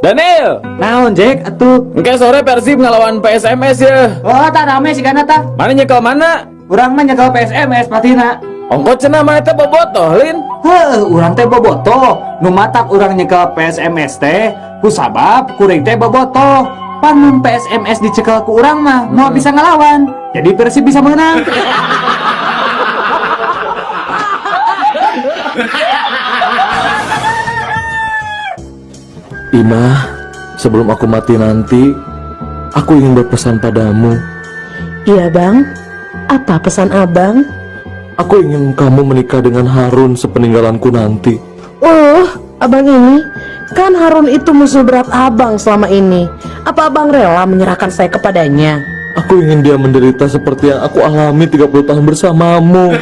Daniel, Naon Jack atuh? engke sore Persib ngelawan PSMS ya. Oh, tak rame sih kana tah. Mana nyekel mana? Urang mah nyekel PSMS patina. Ongko cenah mana teh bobotoh, Lin? Heuh, urang teh bobotoh. Nu matak urang nyekel PSMS teh ku sabab kuring teh bobotoh. Pan mun PSMS dicekel ku urang mah mau bisa ngelawan. Jadi Persib bisa menang. Imah, sebelum aku mati nanti, aku ingin berpesan padamu. Iya bang, apa pesan abang? Aku ingin kamu menikah dengan Harun sepeninggalanku nanti. Abang ini kan Harun itu musuh berat abang selama ini. Apa abang rela menyerahkan saya kepadanya? Aku ingin dia menderita seperti yang aku alami 30 tahun bersamamu.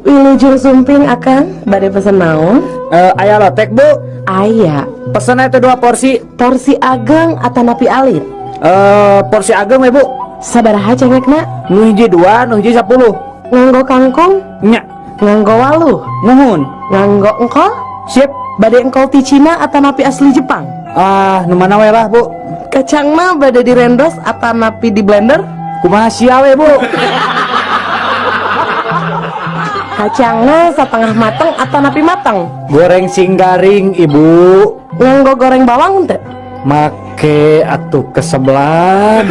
Wilujeng sumping akan bade pesen naon? Aya lotek Bu. Aya Pesen itu 2 porsi. porsi ageng atanapi alit. Porsi ageng we Bu. Sabaraha cengekna? Nu hiji 2, nu hiji 10. Nganggo kangkung? Nya, Nganggo waluh? nuhun. Nganggo engkol? Sip. Bade engkol ti Cina atanapi asli Jepang? Nu mana we lah Bu. Kacang mah bade direndos atanapi di blender? Kumaha sia we Bu. Kacangnya setengah mateng atanapi mateng? Goreng singgaring Ibu. Nganggo goreng bawang teh? Make atuh kesebelan.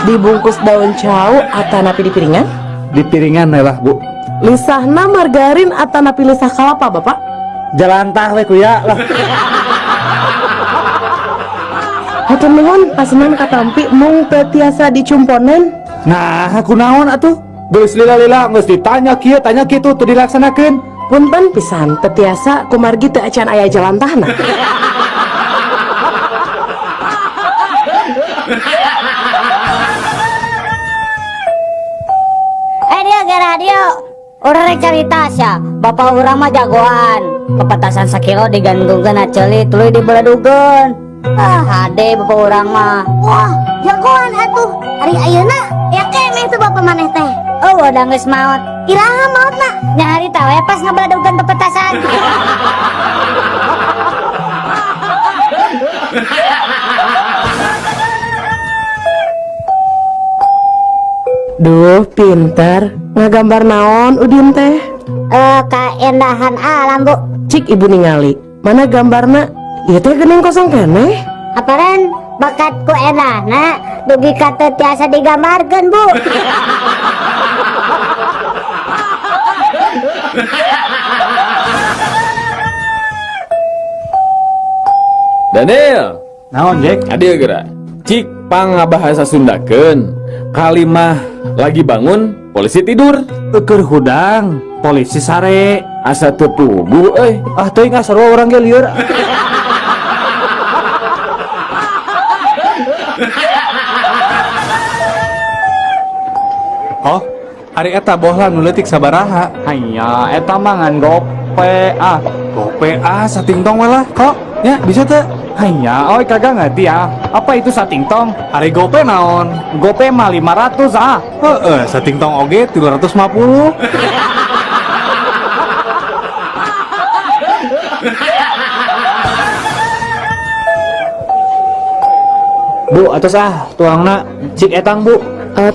Dibungkus daun cau atanapi di piringan? Di piringan we lah Bu. Lisahna margarin atanapi lisah kalapa Bapak? Jalantah we kuya lah. Hatur nuhun pasenan katampi mung teu tiasa dicumponen. Nah, aku naon atuh? geus lila-lila geus ditanya kieu tanya kitu tuh dilaksanakeun. Punten pisan tetiasa kumargi teu acan aya jalan tahna. Radio orang rek carita sia bapak urang mah jagoan kepetasan sakilo digantungkeun aceli tuluy dibeledugeun. Hade bapak urang mah wah jagoan atuh hari ayeuna ya kemeh tuh bapak maneh teh. Oh udah geus maot iraha maotna nya hari tah we pas ngabeledugeun pepetasan. Duh pinter ngagambar naon Udin teh? Keendahan alam bu. Cik ibu ningali mana gambarna? Ieu teh geuning kosong keneh. Aparen bakatku endahna dugi kata tiasa digambarkeun bu. Daniel, Naon Jack? adil geura. Cik pangabahasa Sundakeun. Kalimah lagi bangun, polisi tidur. Keur hudang polisi sare Asa teu puguh euy. ah teuing sarua urang ge lieur. Oh, hari eta bohlan nu leutik sabaraha? Hanya eta mah ngan gope Satingtong we lah. Kok? Ya, bisa teu? hanya oi kagak ngerti ya apa itu satingtong. Hari gope naon? Gope mah 500 ah. Heeh, satingtong oge 350. Bu atos tuangna cik etang bu.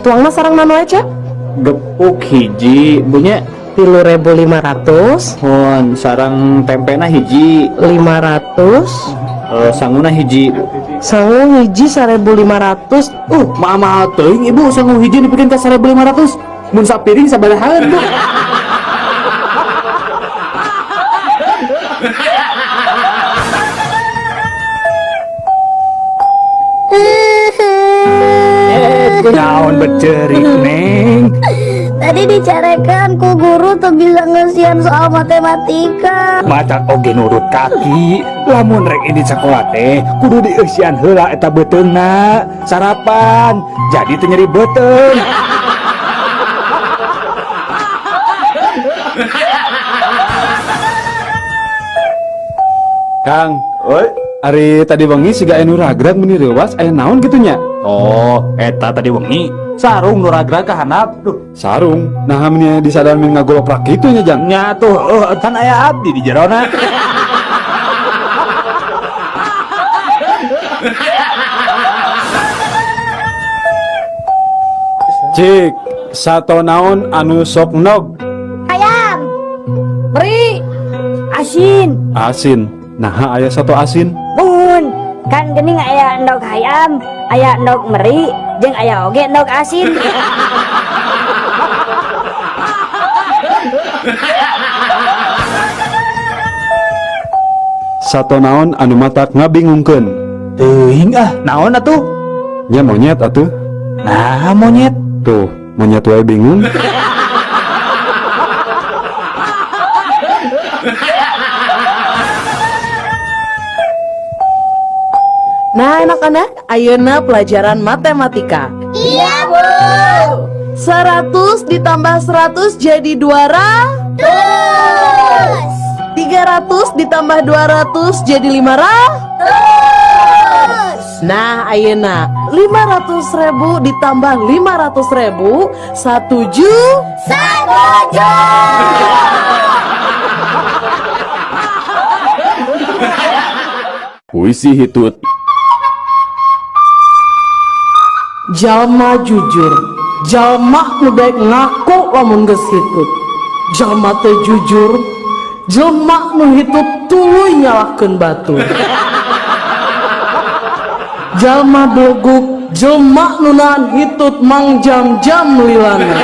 Tuangna sareng nanu aja? Gepuk hiji bunya 3.500. Hon sarang tempena hiji 500. sanguna hiji. Sangu hiji 1.500. Mahal teuing ibu sangu hiji dipikeun ka 1.500. Mun sapiring sabarahaan bu. Naon becerik neng. Tadi dicarekan ku guru tuh bisa ngesian soal matematika. Macan oge nurut kaki. Lamun rek ini sekolah teh kudu dieusian heula eta beuteungna. Sarapan jadi teu nyeri beuteung. Kang, oi, hari tadi wengi siga anu ragrag meni reuwas aya naon kitu nya? Oh, eta tadi wengi sarung nu ragrag ka handap. Duh, Sarung, nah meni disadar men ngagoloprak kitu nya Jang. nya tuh kan aya abdi di jerona. Cik, sato naon anu sok nog? Ayam, beri, asin, Asin. Nah, aya sato asin. bun, kan gening aya endog ayam, aya endog meri, jeung aya oge endog asin. Sato naon anu matak ngabingungkeun? Teuing naon atuh? Nya monyet atuh. Nah, monyet. Tuh, monyet wae bingung. Nah anak-anak, ayeuna pelajaran matematika. Iya bu. 100 ditambah 100 jadi 200. 300 ditambah 200 jadi 500. Nah ayeuna 500.000 ditambah 500.000 1 Puisi hitut. Jalma jujur, jalma nu daek ngaku lamun geus hitut. Jalma teu jujur, jalma nu hitut tuluy nyalahkeun batur. Jalma beleguk, jalma nu nahan hitut mang jam-jam lilana.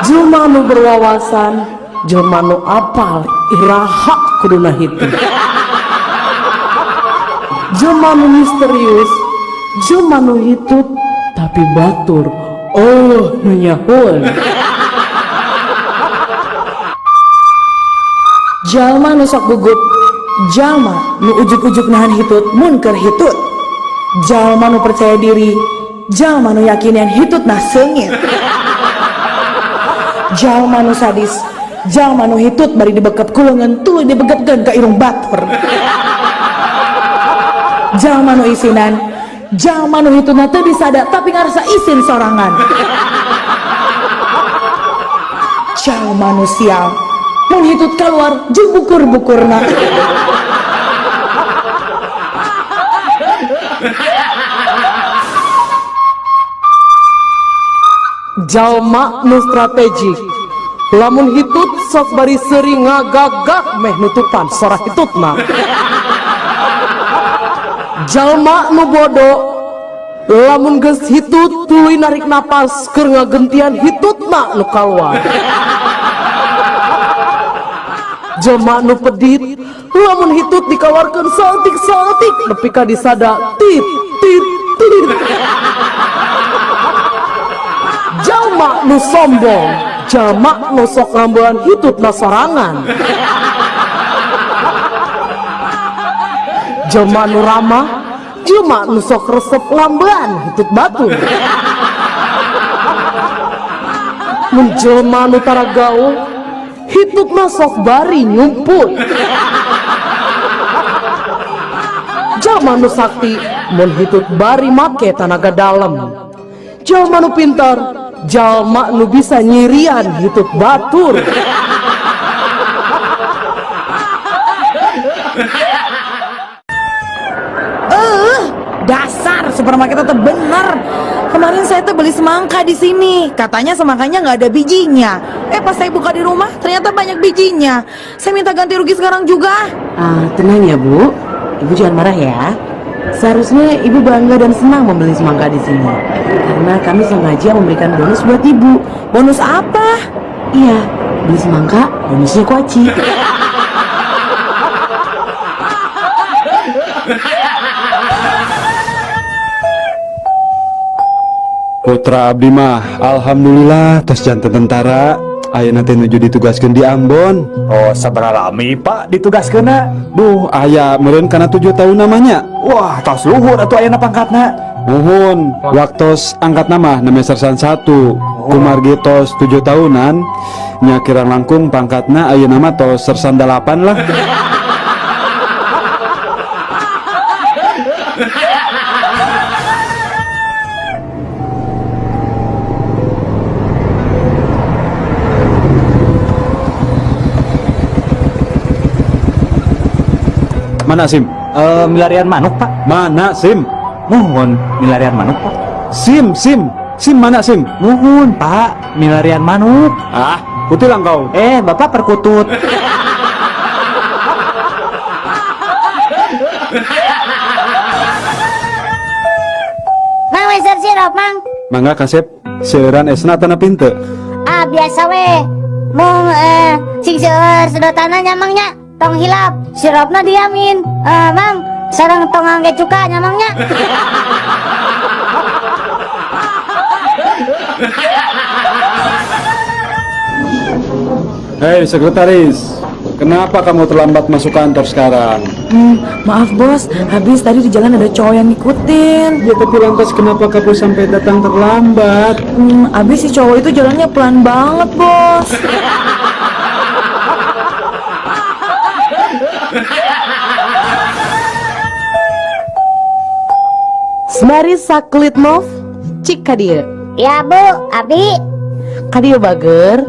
Jalma nu berwawasan, jalma nu apal iraha kuduna hitut. Jalma nu misterius, jelma nu hitut tapi batur Oh, nunyahun. Jalma nu sok gugup, jalma nu ujuk-ujuk nahan hitut mun keur hitut. Jalma nu percaya diri, jalma nu yakin yang hitut nah seungit. Jalma nu sadis, jalma nu hitut bari dibekep kuleungeun tuluy dibegepkeun ka irung batur. Jalma nu isinan, jalma nu hitutna teu disada tapi ngarasa isin sorangan. Jalma nu sial, mun hitut keluar jeung bukur-bukurna. Jalma nu strategik, lamun hitut sok bari sering ngagagak meh nutupan sora hitutna. Jalma nu bodoh, lamun geus hitut tuluy narik napas keur ngagentian hitutna nu kaluar. Jalma nu pedit, lamun hitut dikaluarkeun saeutik-saeutik nepi ka disada tit tit tit. Jalma nu sombong, jalma nu sok ngambelan hitutna sorangan. Jalma nu ramah, jalma nu sok resep lambean hitut batur. Mun jalma nu tara gaul, hitutna sok bari nyumput. Jalma nu sakti, mun hitut bari make tanaga dalem. Jalma nu pintar, jalma nu bisa nyirian hitut batur. Dasar supermarket itu bener. Kemarin saya tuh beli semangka di sini. Katanya semangkanya nggak ada bijinya. Pas saya buka di rumah ternyata banyak bijinya. Saya minta ganti rugi sekarang juga. Tenang ya Bu, Ibu jangan marah ya. Seharusnya Ibu bangga dan senang membeli semangka di sini. Karena kami sengaja memberikan bonus buat Ibu. Bonus apa? Iya, beli semangka, bonusnya kuaci. Putra abdi mah alhamdulillah tos janten tentara ayeuna teh nuju ditugaskeun di Ambon. Oh, sabaraha lami Pak ditugaskeunna? Duh, aya meureun kana 7 tahun namanya. Wah, tos luhur atuh ayeuna pangkatna. Nuhun, waktos angkat nama sersan 1 kumargi tos 7 tahunan nya kirang langkung pangkatna ayeuna mah tos sersan 8 lah. Mana SIM? Milarian manuk Pak. Mana SIM? Nuhun, milarian manuk Pak. SIM mana SIM? Nuhun Pak, milarian manuk. Ah, kutilang kau. Bapak perkutut. Mang weser sirop mang. Mangga kasep, seueuran esna tana pinte. Biasa we. Mung sing seueur sedotanna nyamangnya tong hilap, siropna diamin. Mang, sareng tong angge cuka nyamangnya. Hei sekretaris, kenapa kamu terlambat masuk kantor sekarang? Maaf bos, habis tadi di jalan ada cowok yang ngikutin. Ya tapi lantas kenapa kamu sampai datang terlambat? Habis si cowok itu jalannya pelan banget bos. Semari Saklitnov, cik kadieu. Ya Bu, abi. Kadieu bager.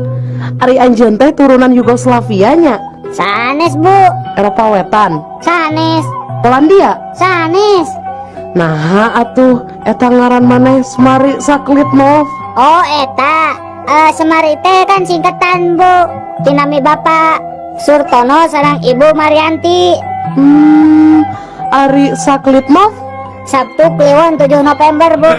Ari anjeun teh turunan Yugoslavia nya. Sanes Bu. Eropa Wetan. Sanes. Polandia. Sanes. Nah atuh eta ngaran maneh Semari Saklitnov. Oh eta, Semari teh kan singkatan Bu. Tinami Bapak Surtono sareng Ibu Marianti. Ari Saklitnov Sabtu Kliwon 7 November Bu.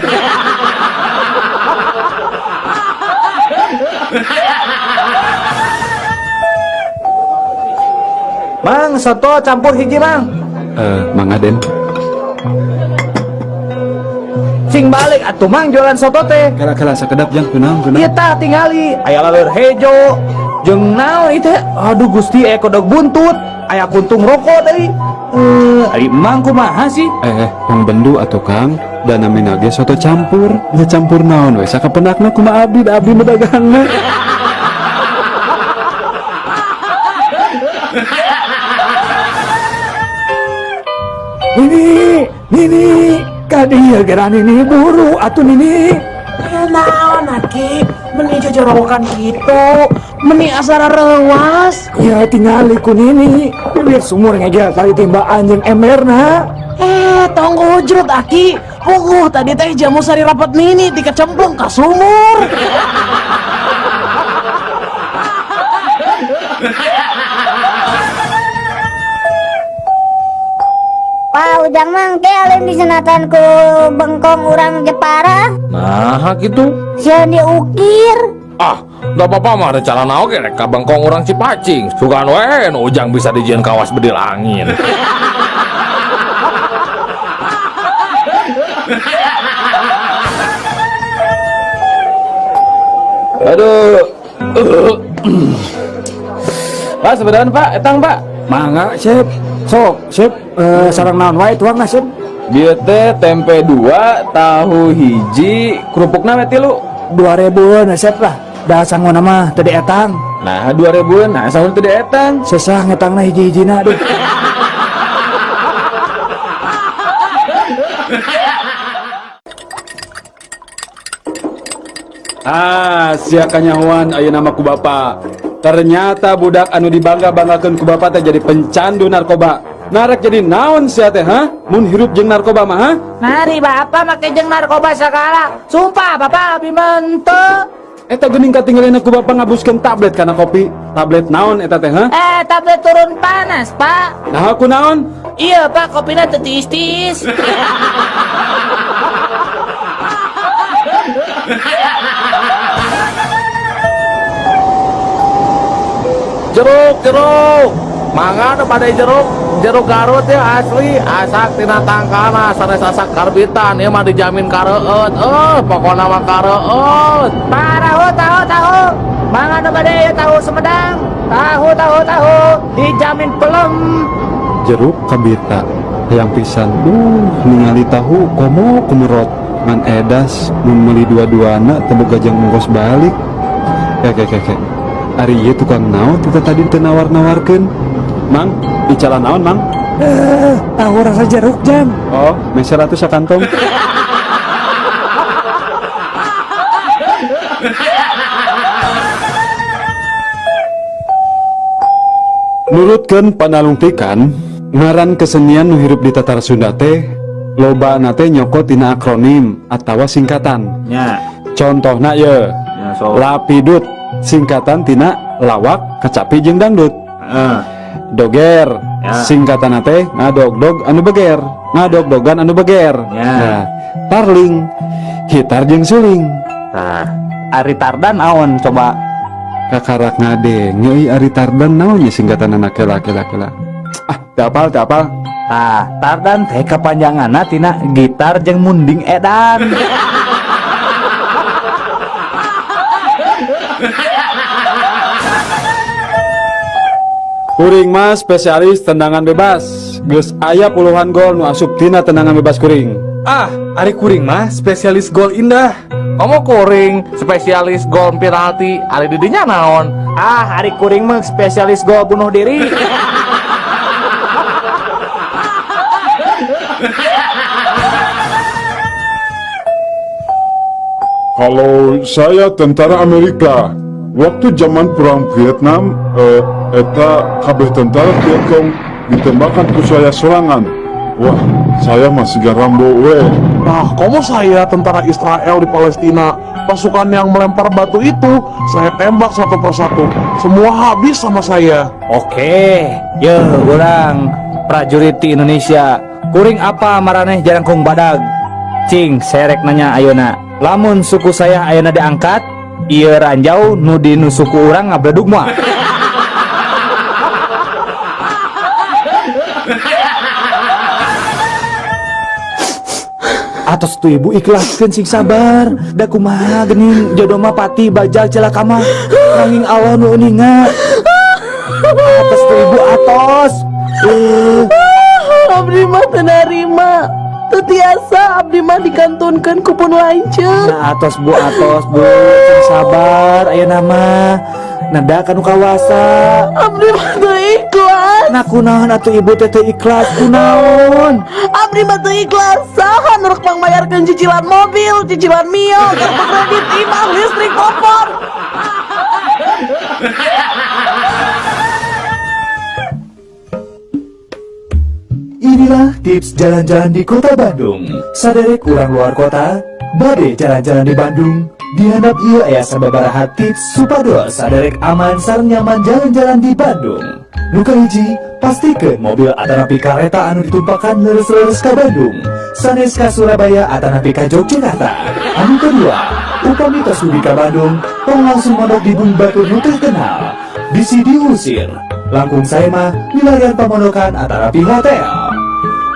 Mang, soto campur hiji Mang. Mang Aden. cing balik atuh mang jualan soto teh. Kala-kala sakedap jang kunang. Ieu tah tingali aya laleur hejo jeung naon ieu teh. Aduh Gusti kodok buntut, aya kuntung rokok deui. Ari emang kumaha sih? Yang bendu atuh Kang. Dan namina ge soto campur. Ya campur naon we sakapenakna kumaha abdi da abdi medagangna. Nini, kadieu geura Nini buru atuh Nini. Naon Aki, meni jojorokan gitu, meni asara rewas. Ya tingali ku Nini, bibir sumur ngegel tali timbaan jeung emberna. Tong ujrut Aki, tadi teh jamu sari rapat Nini dikecemplung ka sumur. Pak Ujang mang teh alin disenatan ku bengkong urang Jepara. Nah gitu. Sian diukir. Gak apa-apa mah rencana oge rek ka bengkong urang Cipacing. Sugan we nu Ujang bisa dijieun kawas bedil angin. Aduh. Pak sebenarnya Pak, etang Pak. Mangga Sip. Sok, Sip. Sareng naon wae tuangna Sip. Dieu teh tempe 2, tahu hiji, kerupukna we 3. 2000 Sip lah. Da sangguna mah teu dietang. Nah 2000, nah saur teu dietang. Sesah ngetangna hiji-hijina aduh. Sia kanyahoan ayeuna nama ku bapa. Ternyata budak anu dibangga-banggakeun ku bapa teh jadi pencandu narkoba. Narek jadi naon sia teh mun hirup jeung narkoba mah Mari Bapak make jeung narkoba sakala. Sumpah Bapak abi menteu. Eta geuning katinggalina ku bapa ngabuskeun tablet kana kopi. Tablet naon eta teh Tablet turun panas Pak. Nah aku naon? Iya Pak, kopina teu tiis-tiis. Jeruk mangga nu pada jeruk Garut ya asli asak tina tangkana sanes asak karbitan ieu mah dijamin kareueut pokona mah kareueut. Tahu mangga nu bade ya tahu Sumedang. Tahu dijamin pelem. Jeruk kabita yang pisan ningali tahu komo kumerot man edas mun meuli dua-duana teu boga jeung ongkos balik. Kek. Ari ieu tukang naon kita tadi teu nawar-nawarkeun. Mang, bicara naon, Mang? Tahu rasa jeruk jam. Oh, meser atuh sakantong. Nurutkeun panalungtikan, ngaran kesenian nu hirup di tatar Sunda teh loba nate nyokot tina akronim atawa singkatan. Nya. Contohna ye, Lapidut singkatan tina lawak, kecapi jeung dangdut. Doger singkatan teh ngadog-dog anu beger, ngadog-dogan anu beger. Nah, tarling hitar jeung suling. Nah, Ari Tardan naon coba? Kakarak ngade nyeuy Ari Tardan naon nya singkatan anak kela-kela. Teu apal. Nah, Tardan teh kapanjanganna tina gitar jeung munding edan. Kuring mah spesialis tendangan bebas. Geus aya puluhan gol nu asup tina tendangan bebas kuring. Ari kuring mah spesialis gol indah. Kamu kuring spesialis gol penalti ari didinya naon? Ari kuring mah spesialis gol bunuh diri. Kalau saya tentara Amerika, waktu zaman perang Vietnam, eta kabeh tentara Vietcong ditembakkan ku saya serangan. Wah, saya masih Rambo we. Nah, kamu saya tentara Israel di Palestina. Pasukan yang melempar batu itu, saya tembak satu persatu. Semua habis sama saya. Oke, urang prajurit di Indonesia. Kuring apa maraneh jarangkung badag? Cing, serek nanya ayeuna. Lamun suku saya ayeuna diangkat, ieu ranjau nu dinu suku urang ngabledug moal. Atos tu ibu ikhlaskeun sing sabar. Da kumaha geuning jodoh mah pati bajal celaka mah. Nanging Allah nu uninga. Atos tu ibu atos. Abdi mah teu narima. Teu tiasa abdi mah dikantunkeun ku pun lanceuk. Nah atos bu sing sabar ayeuna mah. Nada kanu kawasa. Abdi mah teu ikhlas. Nah kunaon atuh ibu teh teu ikhlas kunaon? Abdi mah teu ikhlas. Saha nu rek mangmayarkeun cicilan mobil, cicilan mio, kartu kredit, imah, listrik, kompor. Inilah tips jalan-jalan di kota Bandung. Saderek urang luar kota, bade jalan-jalan di Bandung. Dihandap ieu aya sababaraha tips supados saderek aman sareng nyaman jalan-jalan di Bandung. Nuka hiji, pastikeun mobil atanapi kareta anu ditumpakan leres-leres ka Bandung. Sanes ka Surabaya atanapi ka Yogyakarta. Anu kedua, upami tos dugi ka Bandung, tong langsung mondok di bumi batur nu terkenal. Bisi diusir. Langkung saya mah wilayan pamondokan atanapi hotel.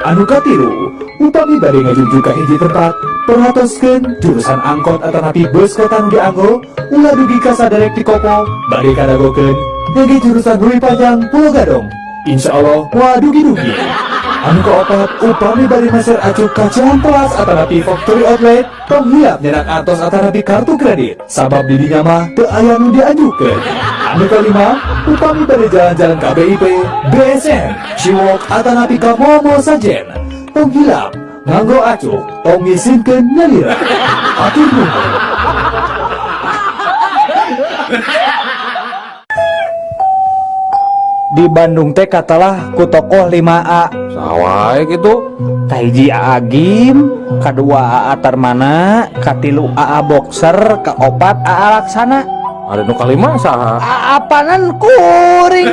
Anu katilu, upami bade ngajuju ka hiji tempat, perhatoskeun jurusan angkot atanapi bus kota nu dianggo, ulah dugi ka saderek di kopo, bade kadagokeun jadi jurusan Rui Panjang Pulau Gadong. Insya Allah wah dugi-dugi. Anu kaopat, upami bade maser acuk ka Ciamplas atanapi factory outlet, tong hiap nyenak atos atanapi kartu kredit, sabab di dinya mah teu aya nu diajukeun. Anu kalima, upami bade jalan-jalan ka BIP, BSN, Ciwok atanapi ka Momo Sajen, tong hilap nganggo acuk, tong ngisinkeun nyalira. Atur nuhun. Di Bandung teh katalah ku tokoh 5A. Sawai gitu. Kahiji AA Gim, kadua AA Tarmana, katilu AA Boxer, kaopat AA Laksana. Ada nu kalima saha? AA Panan kuring.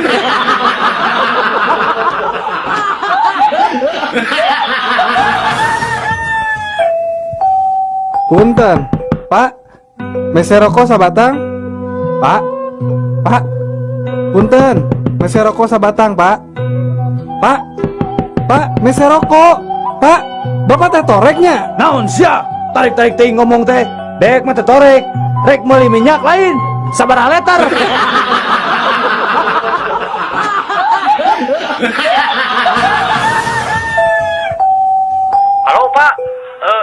Punten, Pak. Mese rokok sabatang? Pak. Punten, mese rokok sabatang, Pak. Pak, mese rokok. Pak, Bapak teh toreknya. Naon sia? Tarik-tarik teh ngomong teh. Dek mah teh torek. Rek meuli minyak lain. Sabaraha letar. Halo Pak,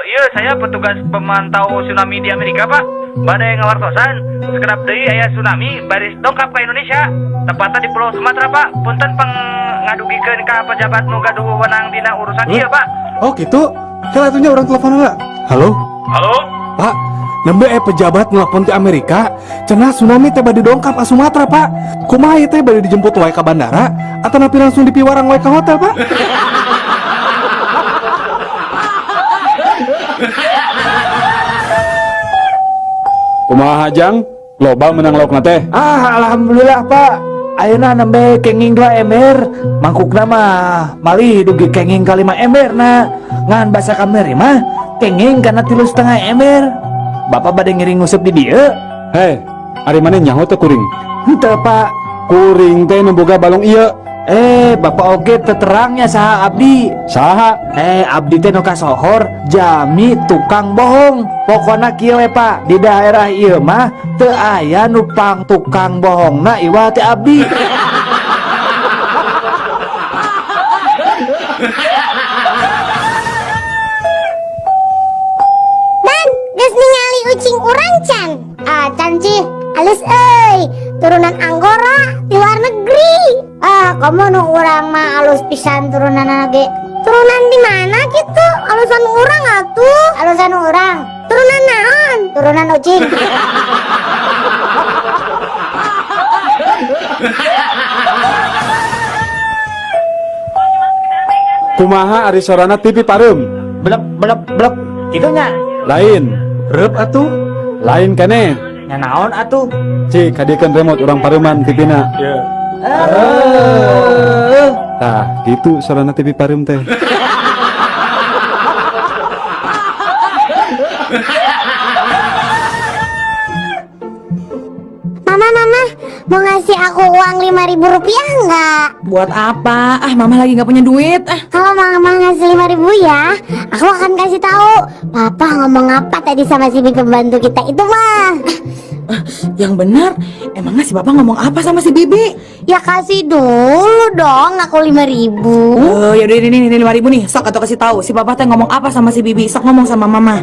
iya saya petugas pemantau tsunami di Amerika Pak. Badai ngawartosan, sekedap deui aya tsunami baris dongkap ke Indonesia. Tepatnya di Pulau Sumatera Pak. Punten pangadugikeun ka pejabat nu gaduh wewenang dina urusan ieu Pak. Oh gitu? Kala atunya orang telepon enggak? Halo? Halo? Pak, nembe pejabat nelpon ti Amerika, cenah tsunami teh bade dongkap ka Sumatera Pak. Kumaha ieu teh bade dijemput wae ka bandara atau napi langsung dipiwarang wae ka hotel Pak? Kumaha Jang? Loba menang lauk teh. Alhamdulillah Pak. Ayeuna nembe kenging 2 ember. Mangkukna mah malih dugi kenging ka 5 ember na. Ngan basa kamari mah kenging kana 3,5 ember. Bapak bade ngiring nguseup di dieu? Hei, ari maneh nyaho teh kuring? Henteu Pak. Kuring teh nu boga balong ieu. Bapak oge terangnya saha abdi. Saha? Abdi teh nu kasohor jami tukang bohong. Pokona kieu we Pak, di daerah ieu mah teu aya nu pang tukang bohongna iwa teh abdi. Dan geus ningali ucing urang can. Can cih, alus euy. Turunan Anggora di luar negeri. Kamu nu urang mah alus pisan turunan ge. Turunan di mana gitu? Alusan urang atuh. Alusan urang. Turunan naon? Turunan ucing. Kumaha ari sorana TV Pareum? Blep. Kidunya. Lain. Reup atuh. Lain keneh. Nya naon atuh? Cik, kadiekeun remote urang Pareuman TV-na. Iya. Tah, gitu sorana TV Pareum teh. Mama, mau ngasih aku uang 5.000 rupiah nggak? Buat apa? Ah, mama lagi nggak punya duit. Kalau mama ngasih 5.000 ya, aku akan kasih tahu papa ngomong apa tadi sama si bibi pembantu kita itu mah. Yang benar, emangnya si bapak ngomong apa sama si bibi? Ya kasih dulu dong aku 5.000. Oh, yaudah ini 5.000 nih. Sok atau kasih tahu si bapak teh ngomong apa sama si bibi. Sok ngomong sama mama.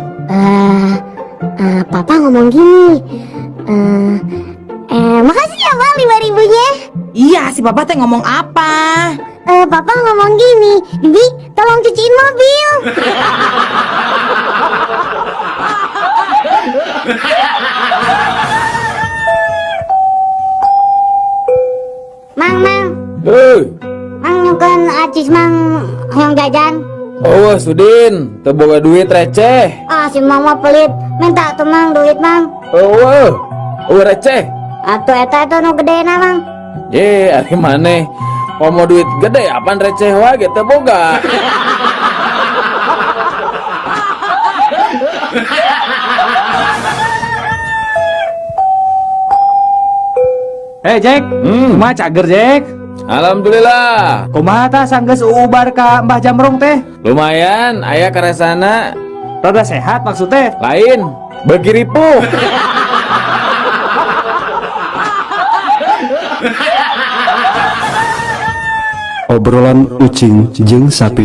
Papa ngomong gini. Makasih ya bang 5.000-nya. Iya, si bapak teh ngomong apa? Papa ngomong gini, Bibi tolong cuciin mobil. Mang, Mang nyukan acis mang yang jajan. Oh, Sudin, teboga duit receh. Si mama pelit, minta tuh mang duit mang. Oh, receh. Atuh eta itu nu gede na mang. Ari maneh. Mau duit gede apaan receh wae teboga. Jack, kumaha cager Jack? Alhamdulillah. Kumaha tah sanggeus ubar ka Mbah Jamrong teh? Lumayan, aya karesana. Rada sehat maksudnya? Lain, bagi ripuh. Obrolan ucing jeung sapi.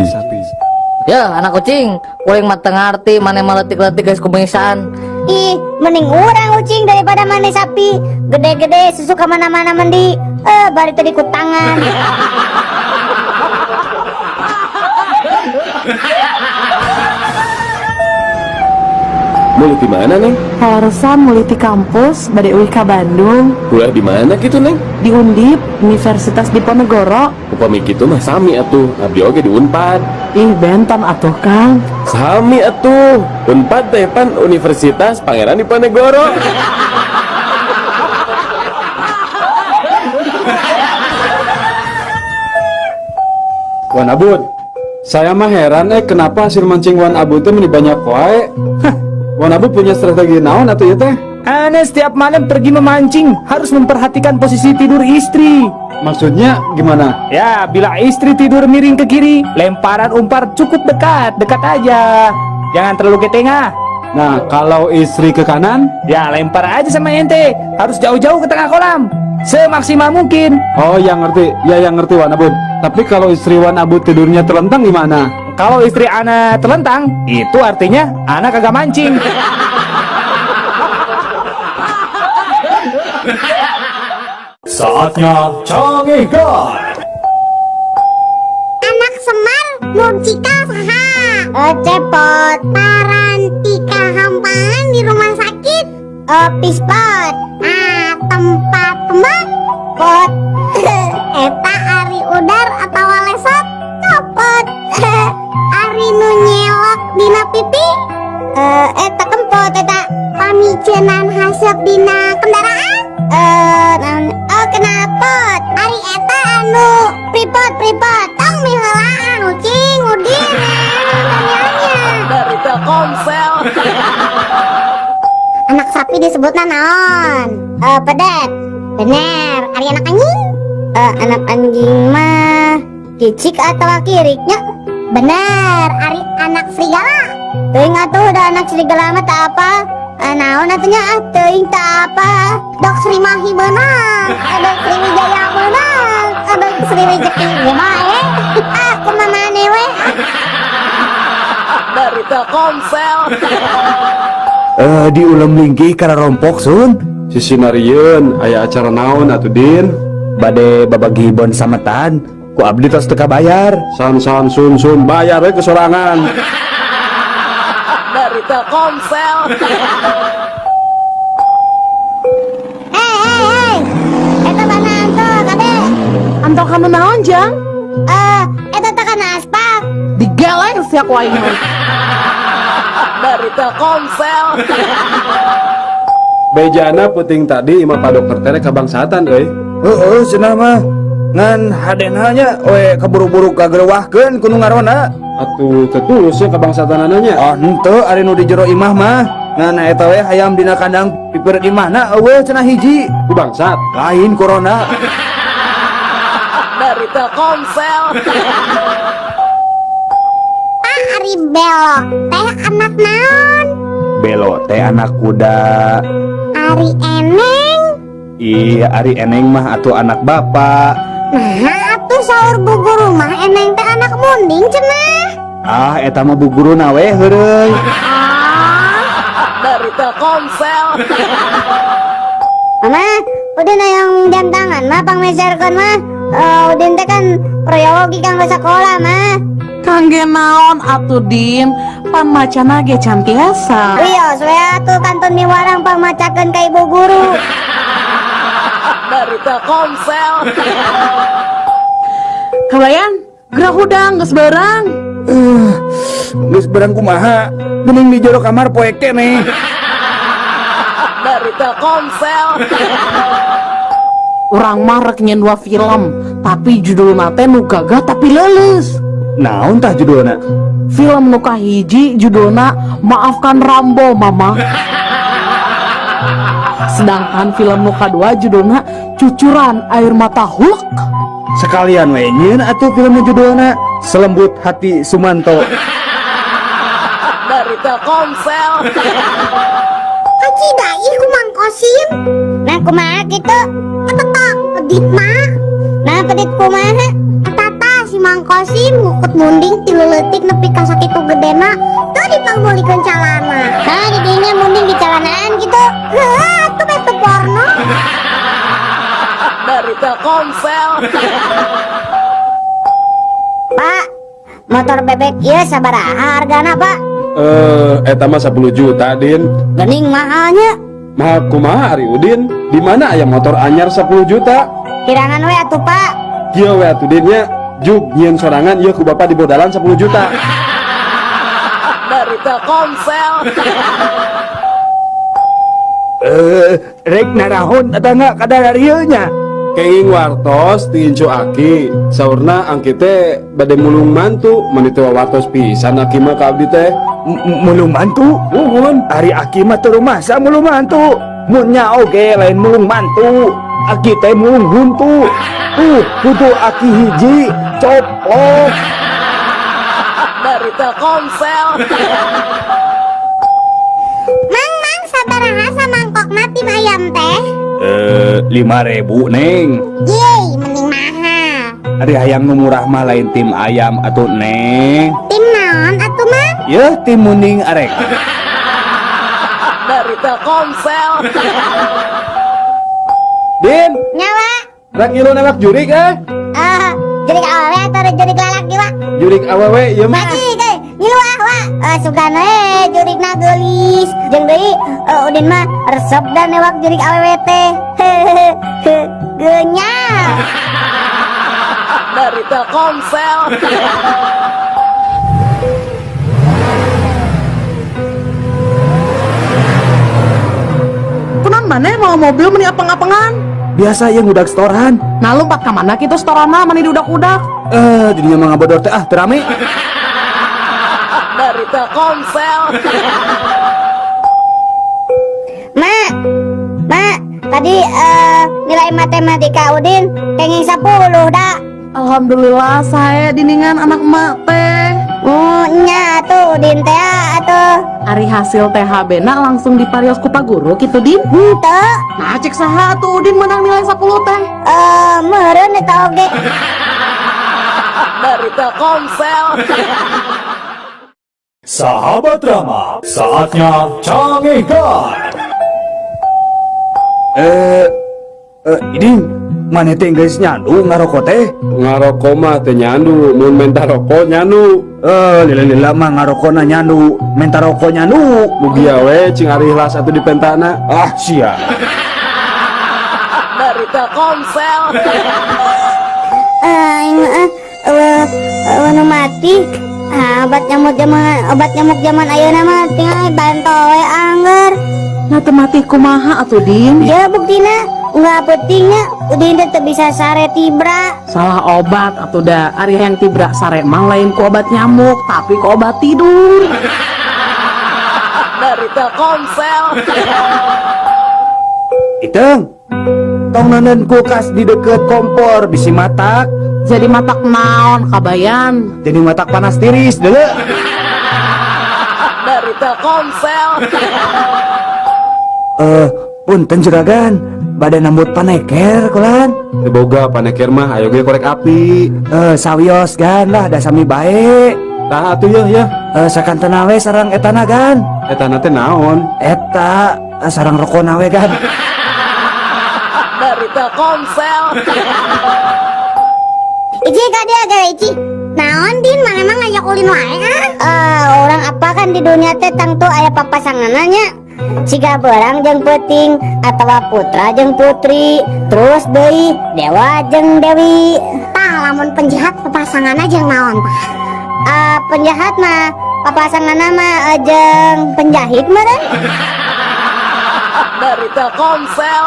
Ya anak kucing, kuring mah teu ngarti maneh maletik-letik geus kumisan. Ih, mending orang ucing daripada mana sapi. Gede-gede susu kemana-mana mandi. Bari tadi ku tangan. Mulut di mana, Neng? Harusnya mulai di kampus, badai uih ka Bandung. Kuliah di mana gitu, Neng? Di Undip, Universitas Diponegoro. Upami gitu mah sami atuh. Abdi oge di Unpad. Ih, bentan atuh Kang. Sami atuh. Unpad teh pan Universitas Pangeran Diponegoro. Wan Abud, saya mah heran kenapa hasil mancing Wan Abud teh meni banyak wae. Wan Abud punya strategi naon atuh ieu teh? Ana setiap malam pergi memancing harus memperhatikan posisi tidur istri. Maksudnya gimana? Ya, bila istri tidur miring ke kiri, lemparan umpan cukup dekat aja. Jangan terlalu ke tengah. Nah, kalau istri ke kanan, ya lempar aja sama ente. Harus jauh-jauh ke tengah kolam, semaksimal mungkin. Oh, yang ngerti. Ya, yang ngerti Wan Abud. Tapi kalau istri Wan Abud tidurnya terlentang gimana? Kalau istri ana terlentang, itu artinya ana kagak mancing. Saatnya Canggih Guard. Anak Semar Nurcika saha? Cepot parantika hampahan di rumah sakit. Pispot. Tempat tembak. Pot. Eta ari udar atau lesot. Copot. Ari nu nyelok dina pipi. Eta kempot eta pamicenan haseup dina kendaraan. Kenapa? Ari eta anu pripot tong mihelaan ucing udin tanyanya Dari Telkomsel. anak sapi disebutna naon? Pedet. Bener. Ari anak anjing? Anak anjing mah kicik atau kiriknya? Bener. Ari anak serigala? Teuing atuh da anak serigala mah tak apa. Naon atunya teuing tak apa. Dok Sri Mahi beunang, Dok Sri Wijaya beunang, Dok Sri Rezeki mah kumaha maneh we? Dari Telkomsel. Di ulam lingki karena rompok sun. Sisinarieun aya acara naon atuh Din? Bade babagi bon sametan. Ku abdi tos teu bayar. Sun bayar we kesorangan. Dari Telkomsel. Hei, eta mana antok kade? Antok kamu naon jang? Eta teh kana aspal. Digeleng si aku aing. Dari Telkomsel. Bejana puting tadi imah Pak Dokter teh kabangsatan euy. Heeh, cenah mah. Ngan hadenanya we kaburu-buru kagerewahkeun kudu ngarona. Atuh tetulus ya kabangsatanana nya. Oh, henteu ari nu di jero imah mah. Nah eta we hayam dina kandang piper di mana eueuh cenah hiji Ku bangsat. lain corona. Dari Telkomsel. Pak Ari Belo teh anak naon? Belo teh anak kuda. Ari Eneng. Iya Ari Eneng mah atuh anak bapak. Nah atuh saur bu guru mah Eneng teh anak munding cenah. Ah eta mah bu guruna we heureuy. Dari Telkomsel. Mama, udin yang jam tangan mah pangmeserkeun mah. Udin teh kan proyogi kang ke sekolah mah. Kangge naon atuh Din, pan macana ge can tiasa. Iya, soalnya tuh kantun di warang pangmacakeun ka ibu guru. Dari Telkomsel. Kabayan, gerak hudang geus beurang. Geus berang kumaha? Geuning di jero kamar poe keneh. Dari Telkomsel. Urang mah rek nyen dua film, tapi judulna teh nu gagah tapi leuleus. Naon tah judulna? Film nu kahiji judulna Maafkan Rambo Mama. Sedangkan film nu kadua judulna Cucuran Air Mata Hulk. Sekalian we nyeun atuh filmna judulna Selembut Hati Sumanto. Dari Telkomsel. Haji dai ku Mang Kosim. Nah kumaha kitu? Tetek pedit mah. Nah pedit kumaha? Tata si Mang Kosim ngukut munding ti leuletik nepi ka sakitu gedena teu dipanggulikeun calana. Nah di dinya munding di calanaan gitu. Heuh atuh bete porno. Dari Telkomsel. Pak, motor bebek ieu sabaraha hargana, Pak? Eta mah 10 juta, Din. Geuning mahalnya. Mah kumaha Ari Udin? Di mana aya motor anyar 10 juta? Kirangan we atuh, Pak. Kieu we atuh Din nya. Juk nyieun sorangan ieu ku Bapak di bodalan 10 juta. Dari Telkomsel. Rek narahon eta nga kadarieu nya. Kenging wartos ti Incu Aki. Saurna angki teh bade mulung mantu, mun itu wartos pisan Aki mah ka abdi teh. Mulung mantu? Nuhun. Ari Aki mah teu masa mulung mantu. Mun nya oge lain mulung mantu. Aki teh mulung huntu. Kudu Aki hiji coplok. Dari Telkomsel. Mang sabaraha samangkok mati ayam teh? 5.000 Neng. Yeay, mending mahal. Ari hayang nu murah mah lain tim ayam atuh Neng. Tim naon atuh mah? Yeuh tim munding arek. Dari Telkomsel. Din, Nyawa? rek ngilu nembak jurik Jurik awewe atau jurik lalaki wa? Jurik awewe ieu mah. Mati teh, ngilu wa. Sugana jurikna geulis. Jeung deui Udin mah resep dan newak jurik awewe teh. Geunyal. Dari Telkomsel. Kunaon maneh mau mobil meni apeng-apengan? Biasa yang udah setoran. Nah lompat ka mana kitu setorana meni diudak-udak. Jadinya mah ngabodor teh teu rame. Dari Telkomsel. Mak, tadi nilai matematika Udin kenging 10 dah. Alhamdulillah saya diningan anak emak teh. Nya tuh Udin teh atuh. Ari hasil THB na langsung diparios ku Pak Guru kitu Din. Henteu. Nah cek saha tuh Udin menang nilai 10 teh. Meureun eta oge. Dari Telkomsel. Sahabat drama, saatnya canggihkan. Iding, mana teh geus nyandu ngarokok teh? Ngarokok mah teh nyandu, mun menta rokok nyandu. Lila mah ngarokokna nyandu, menta rokok nyandu. Mugi we cing ari hilas atuh di pentana. Ah sia. Dari Telkomsel. Nu mati. Obat nyamuk zaman ayeuna mah tinggal bantu we angger. Nah teu mati kumaha atuh Din? Ya buktina enggak pentingnya Udin teh bisa sare tibra. Salah obat atuh da. Ari yang tibra sare mah lain ku obat nyamuk, tapi ku obat tidur. dari Telkomsel. Iteng, tong nanen kulkas di deket kompor bisi matak. Jadi matak naon kabayan. Jadi matak panas tiris dulu. Dari Telkomsel. Punten juragan, badan nambut paneker kulan. Boga paneker mah ayo ge korek api. Sawios gan lah da sami bae. Tah atuh ya. Sakantena we sareng etana gan. Etana teh naon? Eta sareng rokona we gan. Dari Telkomsel. Ici kak dia gara Ici. Naon Din, mana emang ngajak ulin wae orang apa kan di dunia teh tang tuh aya papasangananya. Siga berang jeung peuting atau putra jeung putri, terus deui dewa jeung dewi. Tah lamun penjahat papasanganna jeung naon tah? Penjahat mah papasanganna mah jeung penjahit meureun. Dari Telkomsel.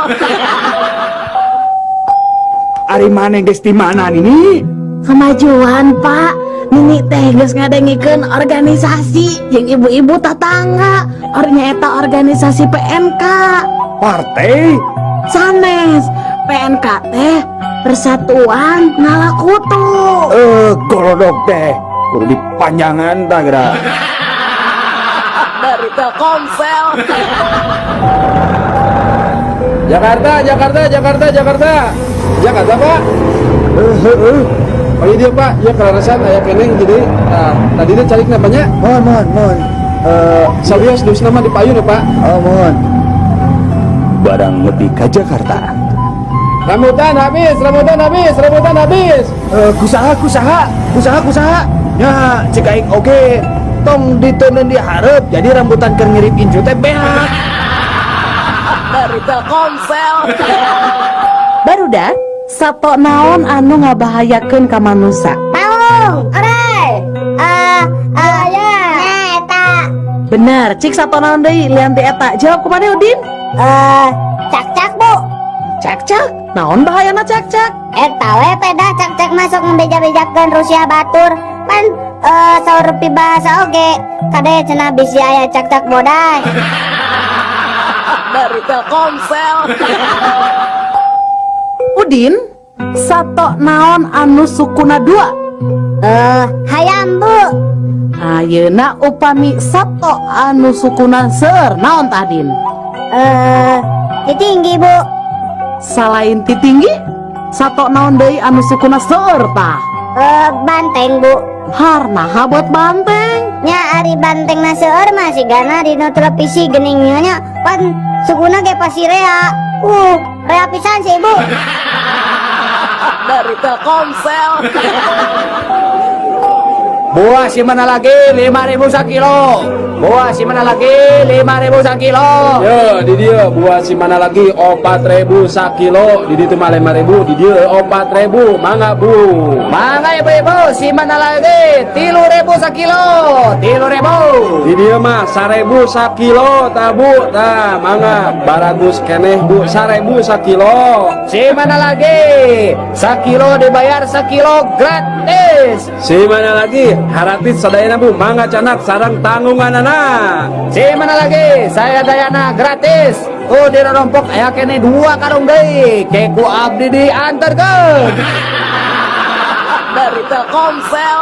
Ari maneh geus di mana ini? Kemajuan Pak. Nini teh geus ngadengikeun organisasi jeung ibu-ibu tetangga. Orangnya eta organisasi PNK. Partai? Sanes. PNK teh Persatuan Ngalakutu. Golodog teh. Kudu dipanjangan tah geura. Dari Telkomsel. Jakarta, Pak. Oh iya dia Pak, ya kelarasan aya keneng jadi tadi teh calik namanya. Mohon. Sawios dus nama di payun ya Pak. Mohon. Barang lebih ke Jakarta. Rambutan habis. Kusaha. Ya, cek aing oge. Tong dituneun di hareup, jadi rambutan keur ngirip inju teh beak. Dari Telkomsel. Barudak sato naon anu ngabahayakeun ka manusia. Taung, orai. Ya, eta. Bener, cik sato naon deui lian ti eta. Jawab kumaha Udin? Cak-cak Bu. Cak-cak. Naon bahayana cak-cak? Eta we peda cak-cak masuk ngebeja-bejakeun Rusia batur. Pan saur bahasa oge. Kade cenah bisi aya cak-cak bodai. Dari Telkomsel. Udin, sato naon anu sukuna 2? Hayam Bu. Ayeuna upami sato anu sukuna seueur naon tah Din? Titinggi Bu. Salain titinggi, sato naon deui anu sukuna seueur tah? Banteng Bu. Harnaha buat banteng. Nya ari bantengna seueur mah sigana dina televisi geningnya nya pan sukuna ge pasti rea. Rea pisan sih Bu. Dari Telkomsel. Buah si mana lagi 5.000 sakilo. Buah si mana lagi 5.000 sakilo. Ya, di dia buah si mana lagi 4.000 sakilo. Di ditu mah 5.000, di dia 4.000. Mangga Bu. Mangga ibu-ibu si mana lagi 3.000 sakilo. 3.000. Di dia mah 1.000 sakilo ta Bu. Tah, mangga baragus keneh Bu 1.000 sakilo. Si mana lagi sakilo dibayar sakilo gratis. Si mana lagi haratis sadayana Bu, mangga canak sarang tanggungan anak. Si mana lagi saya dayana gratis. Di rompok aya kene 2 karung deui. Keku abdi diantarkeun. Dari Telkomsel.